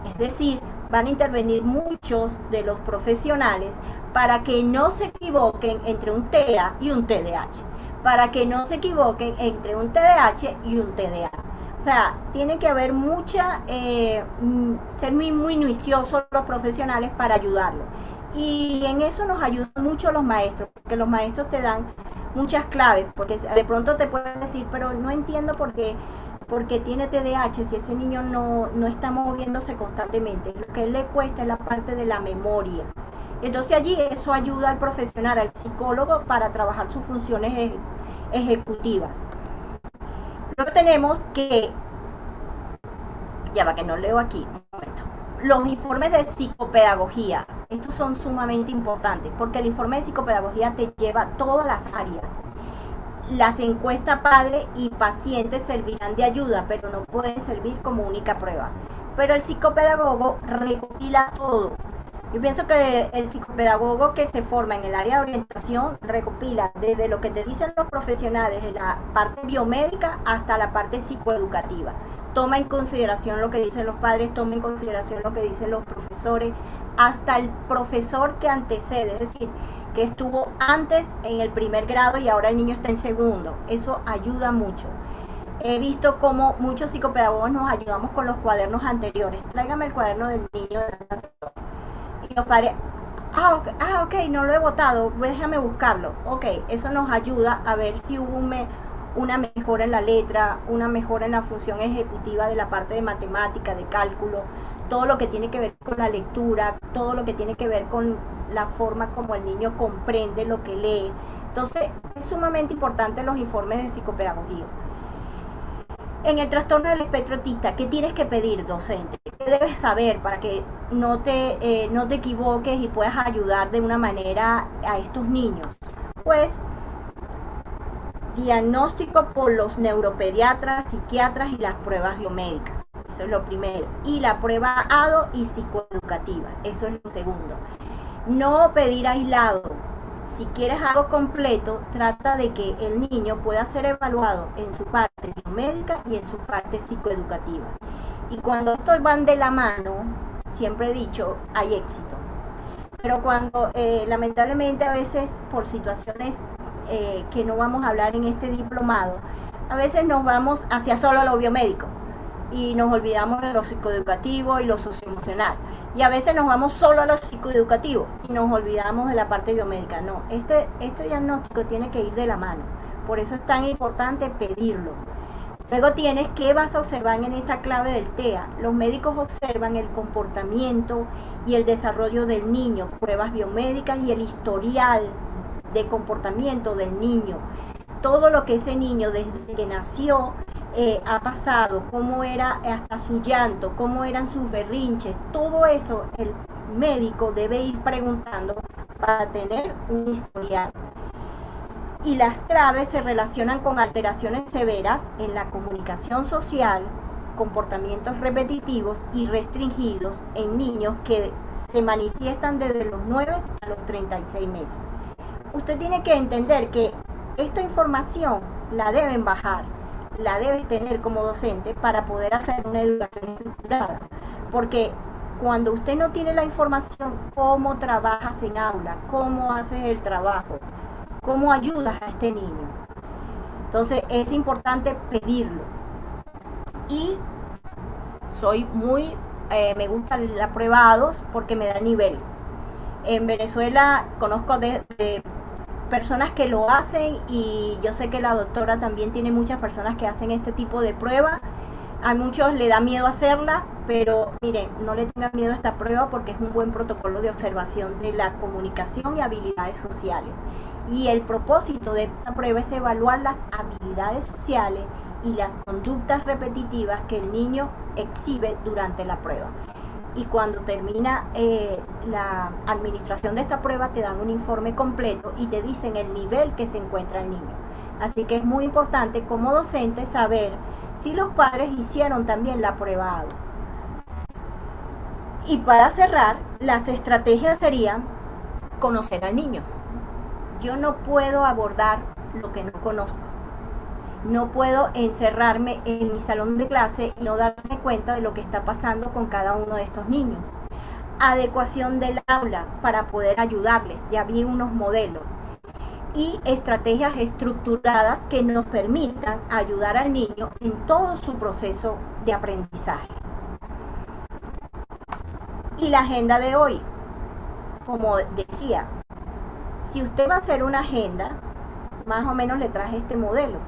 es decir, van a intervenir muchos de los profesionales para que no se equivoquen entre un TEA y un TDAH, para que no se equivoquen entre un TDAH y un TDA. O sea, tiene que haber ser muy minuciosos los profesionales para ayudarlo. Y en eso nos ayudan mucho los maestros, porque los maestros te dan muchas claves, porque de pronto te pueden decir, pero no entiendo por qué tiene TDAH si ese niño no está moviéndose constantemente. Lo que a él le cuesta es la parte de la memoria. Entonces allí eso ayuda al profesional, al psicólogo, para trabajar sus funciones ejecutivas. Luego tenemos que, ya va que no leo aquí, un momento, los informes de psicopedagogía. Estos son sumamente importantes porque el informe de psicopedagogía te lleva a todas las áreas. Las encuestas padre y paciente servirán de ayuda, pero no pueden servir como única prueba. Pero el psicopedagogo recopila todo. Yo pienso que el psicopedagogo que se forma en el área de orientación recopila desde lo que te dicen los profesionales, de la parte biomédica hasta la parte psicoeducativa. Toma en consideración lo que dicen los padres, toma en consideración lo que dicen los profesores, hasta el profesor que antecede, es decir, que estuvo antes en el primer grado y ahora el niño está en segundo. Eso ayuda mucho. He visto cómo muchos psicopedagogos nos ayudamos con los cuadernos anteriores. Tráigame el cuaderno del niño del anterior. Y los padres, ok, no lo he botado, déjame buscarlo. Ok, eso nos ayuda a ver si hubo una mejora en la letra, una mejora en la función ejecutiva de la parte de matemática, de cálculo, todo lo que tiene que ver con la lectura, todo lo que tiene que ver con la forma como el niño comprende lo que lee. Entonces, es sumamente importante los informes de psicopedagogía. En el trastorno del espectro autista, ¿qué tienes que pedir, docente? ¿Qué debes saber para que no te equivoques y puedas ayudar de una manera a estos niños? Pues, diagnóstico por los neuropediatras, psiquiatras y las pruebas biomédicas. Eso es lo primero. Y la prueba ADO y psicoeducativa. Eso es lo segundo. No pedir aislado. Si quieres algo completo, trata de que el niño pueda ser evaluado en su parte biomédica y en su parte psicoeducativa. Y cuando estos van de la mano, siempre he dicho, hay éxito. Pero cuando lamentablemente a veces por situaciones que no vamos a hablar en este diplomado, a veces nos vamos hacia solo lo biomédico. y nos olvidamos de lo psicoeducativo y lo socioemocional. Y a veces nos vamos solo a lo psicoeducativo y nos olvidamos de la parte biomédica. No, este diagnóstico tiene que ir de la mano. Por eso es tan importante pedirlo. Luego tienes, ¿qué vas a observar en esta clave del TEA? Los médicos observan el comportamiento y el desarrollo del niño, pruebas biomédicas y el historial de comportamiento del niño. Todo lo que ese niño desde que nació ha pasado, cómo era hasta su llanto, cómo eran sus berrinches, todo eso el médico debe ir preguntando para tener un historial. Y las claves se relacionan con alteraciones severas en la comunicación social, comportamientos repetitivos y restringidos en niños que se manifiestan desde los 9 a los 36 meses. Usted tiene que entender que esta información la deben bajar, la debes tener como docente para poder hacer una educación estructurada, porque cuando usted no tiene la información, ¿cómo trabajas en aula? ¿Cómo haces el trabajo? ¿Cómo ayudas a este niño? Entonces es importante pedirlo. Y soy muy, me gusta la prueba A2 porque me da nivel. En Venezuela conozco de personas que lo hacen y yo sé que la doctora también tiene muchas personas que hacen este tipo de prueba. A muchos le da miedo hacerla, pero miren, no le tengan miedo a esta prueba porque es un buen protocolo de observación de la comunicación y habilidades sociales. Y el propósito de esta prueba es evaluar las habilidades sociales y las conductas repetitivas que el niño exhibe durante la prueba. Y cuando termina la administración de esta prueba te dan un informe completo y te dicen el nivel que se encuentra el niño. Así que es muy importante como docente saber si los padres hicieron también la prueba ADO. Y para cerrar, las estrategias serían conocer al niño. Yo no puedo abordar lo que no conozco. No puedo encerrarme en mi salón de clase y no darme cuenta de lo que está pasando con cada uno de estos niños. Adecuación del aula para poder ayudarles. Ya vi unos modelos. Y estrategias estructuradas que nos permitan ayudar al niño en todo su proceso de aprendizaje. Y la agenda de hoy, como decía, si usted va a hacer una agenda, más o menos le traje este modelo.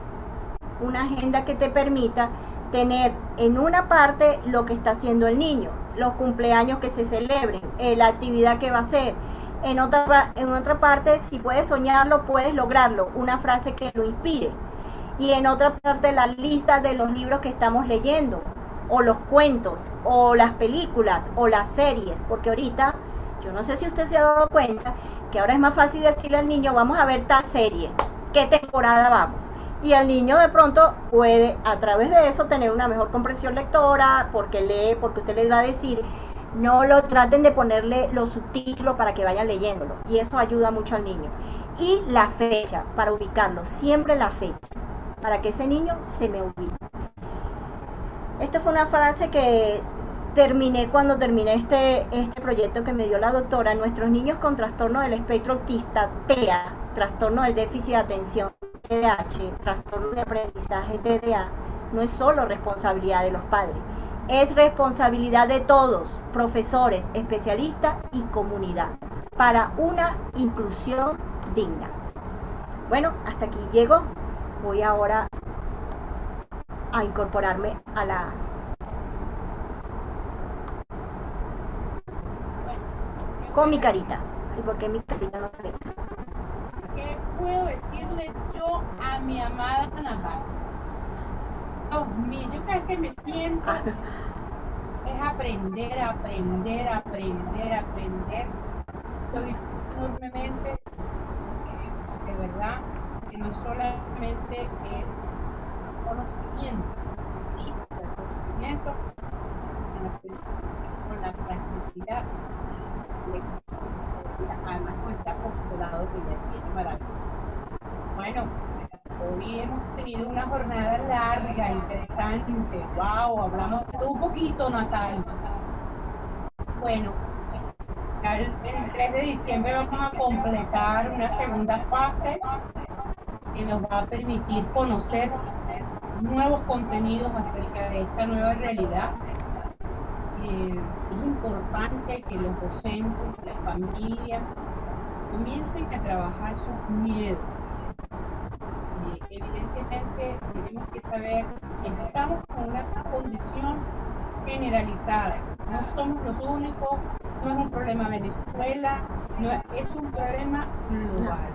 Una agenda que te permita tener en una parte lo que está haciendo el niño, los cumpleaños que se celebren, la actividad que va a hacer. En otra parte, si puedes soñarlo, puedes lograrlo, una frase que lo inspire. Y en otra parte, la lista de los libros que estamos leyendo, o los cuentos, o las películas, o las series, porque ahorita, yo no sé si usted se ha dado cuenta, que ahora es más fácil decirle al niño, vamos a ver tal serie, ¿qué temporada vamos? Y el niño de pronto puede, a través de eso, tener una mejor comprensión lectora, porque lee, porque usted les va a decir, no lo traten de ponerle los subtítulos para que vayan leyéndolo. Y eso ayuda mucho al niño. Y la fecha, para ubicarlo, siempre la fecha, para que ese niño se me ubique. Esto fue una frase que terminé cuando terminé este proyecto que me dio la doctora. Nuestros niños con trastorno del espectro autista, TEA, trastorno del déficit de atención, TDAH, trastorno de aprendizaje, TDA, no es solo responsabilidad de los padres, es responsabilidad de todos, profesores, especialistas y comunidad, para una inclusión digna. Bueno, hasta aquí llego. Voy ahora a incorporarme a la... con mi carita. ¿Y por qué mi carita no se ve? ¿Qué puedo decirle yo a mi amada Ana? Dios mío, yo cada vez que me siento es aprender. Estoy enormemente, de verdad, que no solamente es conocimiento, con la practicidad, además con ese apostolado que ya tiene maravilloso. Bueno, hoy hemos tenido una jornada larga, interesante. Wow, hablamos de un poquito, Natalia. Bueno, el 3 de diciembre vamos a completar una segunda fase que nos va a permitir conocer nuevos contenidos acerca de esta nueva realidad. Es importante que los docentes, las familias, comiencen a trabajar sus miedos. Evidentemente tenemos que saber que estamos con una condición generalizada. No somos los únicos, no es un problema Venezuela, no es un problema global.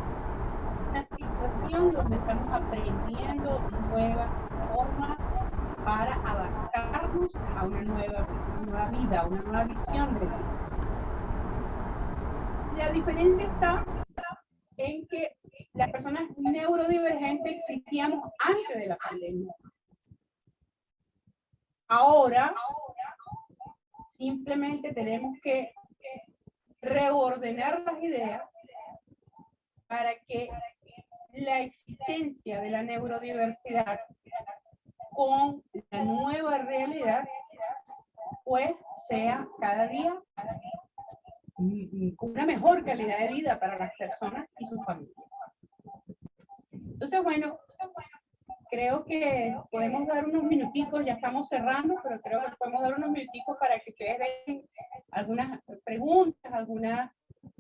Una situación donde estamos aprendiendo nuevas formas para adaptarnos a una nueva vida, una nueva visión de vida. La diferencia está en que las personas neurodivergentes existíamos antes de la pandemia. Ahora, simplemente tenemos que reordenar las ideas para que la existencia de la neurodiversidad con la nueva realidad, pues sea cada día una mejor calidad de vida para las personas y sus familias. Entonces, bueno, creo que podemos dar unos minuticos, ya estamos cerrando, pero creo que podemos dar unos minuticos para que ustedes den algunas preguntas, algunas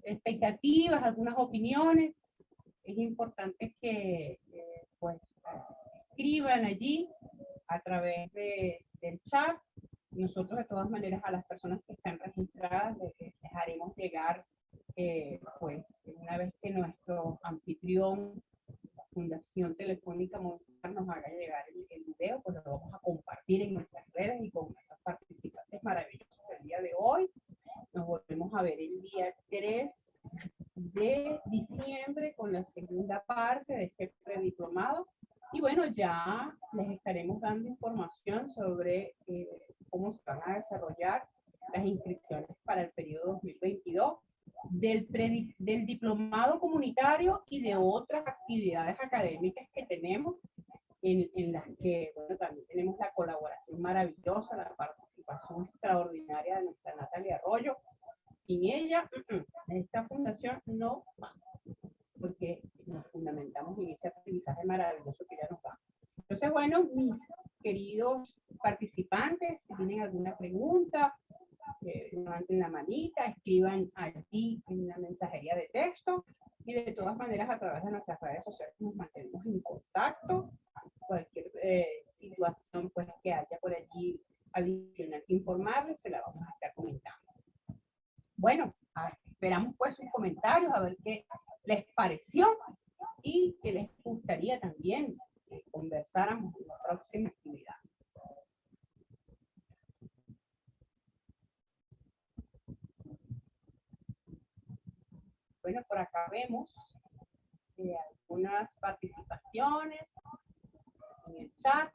expectativas, algunas opiniones. Es importante que pues escriban allí a través del chat. Nosotros, de todas maneras, a las personas que están registradas les haremos llegar, pues, una vez que nuestro anfitrión, la Fundación Telefónica Movistar, nos haga llegar el video, pues lo vamos a compartir en nuestras redes y con nuestros participantes maravillosos del día de hoy. Nos volvemos a ver el día 3 de diciembre con la segunda parte de este prediplomado. Y bueno, ya les estaremos dando información sobre cómo se van a desarrollar las inscripciones para el periodo 2022 del diplomado comunitario y de otras actividades académicas que tenemos, en las que, bueno, también tenemos la colaboración maravillosa, la participación extraordinaria de nuestra Natalia Arroyo. Sin ella, esta fundación no va, porque nos fundamentamos en ese aprendizaje maravilloso que ella nos da. Entonces, bueno, mis queridos participantes, si tienen alguna pregunta, levanten la manita, escriban allí en la mensajería de texto, y de todas maneras a través de nuestras redes sociales nos mantenemos en contacto. Cualquier situación pues que haya por allí adicional que informarles, se la vamos a estar comentando. Bueno, esperamos pues sus comentarios, a ver qué les pareció y que les gustaría también que conversáramos en la próxima actividad. Bueno, por acá vemos algunas participaciones en el chat.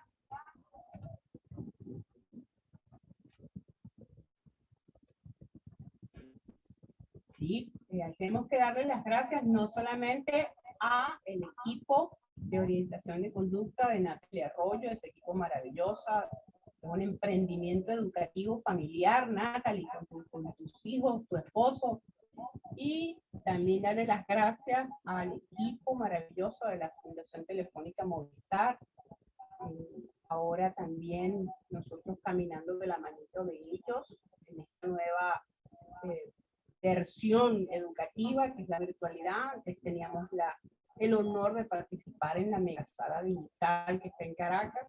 Sí, tenemos que darle las gracias no solamente a el equipo de orientación de conducta de Natalia Arroyo, ese equipo maravilloso, es un emprendimiento educativo familiar, Natalie, con tus hijos, tu esposo, y también darle las gracias al equipo maravilloso de la Fundación Telefónica Movistar. Ahora también nosotros caminando de la manito de ellos en esta nueva versión educativa, que es la virtualidad. Antes teníamos el honor de participar en la megasala digital que está en Caracas.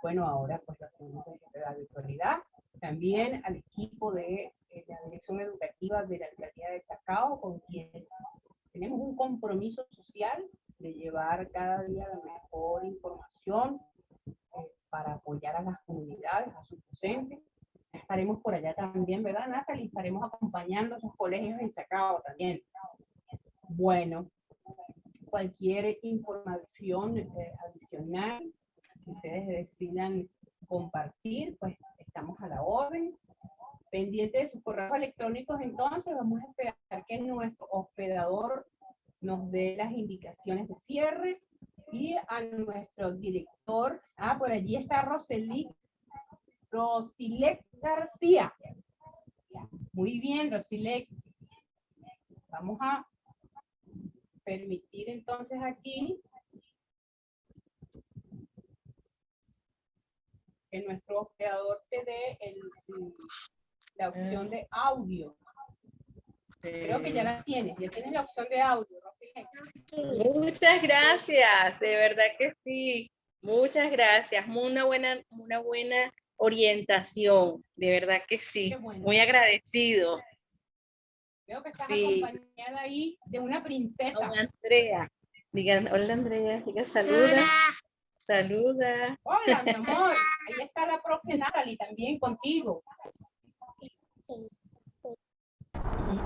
Bueno, ahora pues lo hacemos desde la virtualidad. También al equipo de la Dirección Educativa de la Alcaldía de Chacao, con quienes tenemos un compromiso social de llevar cada día la mejor información para apoyar a las comunidades, a sus docentes. Estaremos por allá también, ¿verdad, Natalie? Estaremos acompañando a esos colegios en Chacao también. Bueno, cualquier información adicional que ustedes decidan compartir, pues estamos a la orden. Pendiente de sus correos electrónicos, entonces vamos a esperar que nuestro hospedador nos dé las indicaciones de cierre, y a nuestro director, por allí está Rosilek García. Muy bien, Rosilek. Vamos a permitir entonces aquí que nuestro operador te dé la opción de audio. Creo que ya la tienes la opción de audio, Rosilene. Muchas gracias, de verdad que sí. Muchas gracias. Una buena orientación, de verdad que sí. Qué bueno. Muy agradecido. Veo que estás Sí. acompañada ahí de una princesa. Hola, Andrea. Digan, hola Andrea, diga saluda. Saluda. Hola, mi amor. Ahí está la profe Natalie también contigo.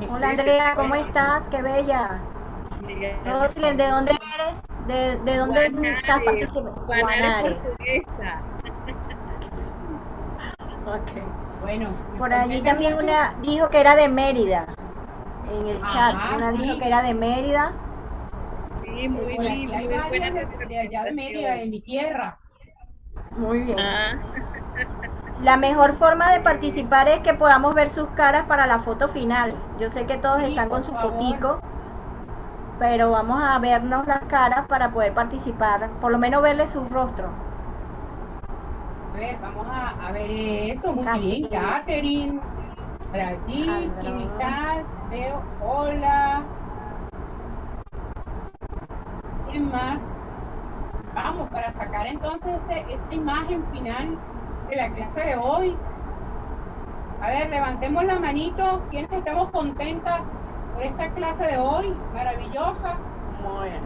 Hola Sí, Andrea, ¿cómo bueno. estás? Qué bella. Diga, Roslyn, ¿de dónde eres? ¿De dónde estás Guanare, participando? Guanare portuguesa. Ok. Bueno. Por allí también una dijo que era de Mérida. En el chat, Ajá, una sí. dijo que era de Mérida. Sí, muy Por aquí lindo, hay muy buena varias de allá de Mérida, de mi tierra. Muy bien. Ah, La mejor forma de participar es que podamos ver sus caras para la foto final. Yo sé que todos Sí, están con por su favor. fotico, pero vamos a vernos las caras para poder participar, por lo menos verle su rostro. A ver, vamos a ver eso. Muy Catherine. bien, Catherine. Por allí, ¿quién Alejandro. está? Veo, hola. ¿Quién más? Vamos, para sacar entonces esa imagen final de la clase de hoy. A ver, levantemos la manito. ¿Quiénes estamos contentas por esta clase de hoy? Maravillosa. Muy bien.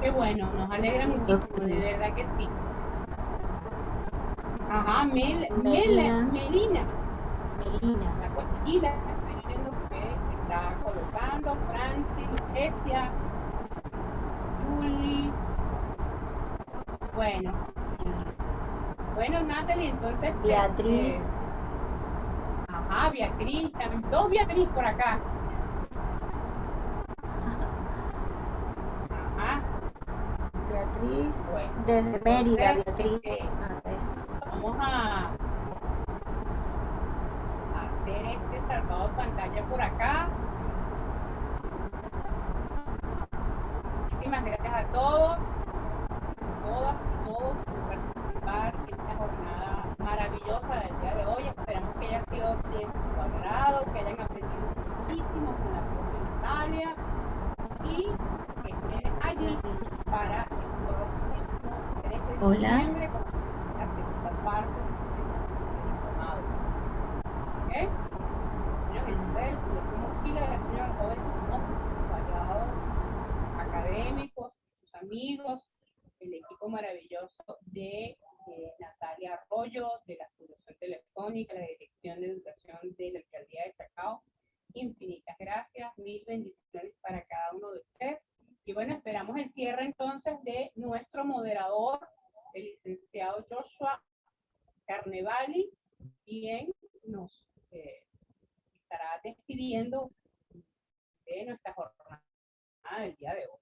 Qué bueno, nos alegra muchísimo, de verdad que sí. Ajá, Melina. Melina. Melina. La cuestilla, estoy viendo que está colocando. Francis, Lucrecia, Julie. Bueno, Natalie, entonces. Beatriz. Ajá, Beatriz, también, dos Beatriz por acá. Ajá. Beatriz. Bueno, Desde Mérida, entonces, Beatriz. vamos a hacer este salvado de pantalla por acá. Muchísimas gracias a todos, todas y todos por participar en esta jornada maravillosa del día de hoy. Esperamos que haya sido de su agrado, que hayan aprendido muchísimo con la profe Natalia y que estén allí para el próximo 3 de diciembre con la segunda parte del diplomado. ¿Ok? Señor Isabel, Fundación Mochila, el señor joven, aliados académicos, sus amigos, el equipo maravilloso de Natalia Arroyo, de la Fundación Telefónica, la Dirección de Educación de la Alcaldía de Chacao. Infinitas gracias, mil bendiciones para cada uno de ustedes. Y bueno, esperamos el cierre entonces de nuestro moderador, el licenciado Joshua Carnevali, quien nos estará despidiendo de nuestra jornada del día de hoy.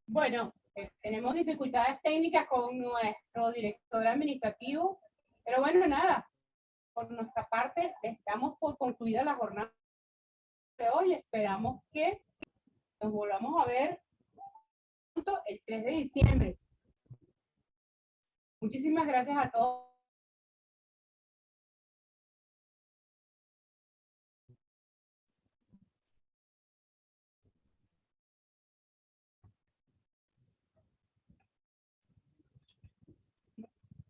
Bueno, tenemos dificultades técnicas con nuestro director administrativo, pero bueno, nada, por nuestra parte estamos por concluida la jornada de hoy. Esperamos que nos volvamos a ver pronto el 3 de diciembre. Muchísimas gracias a todos.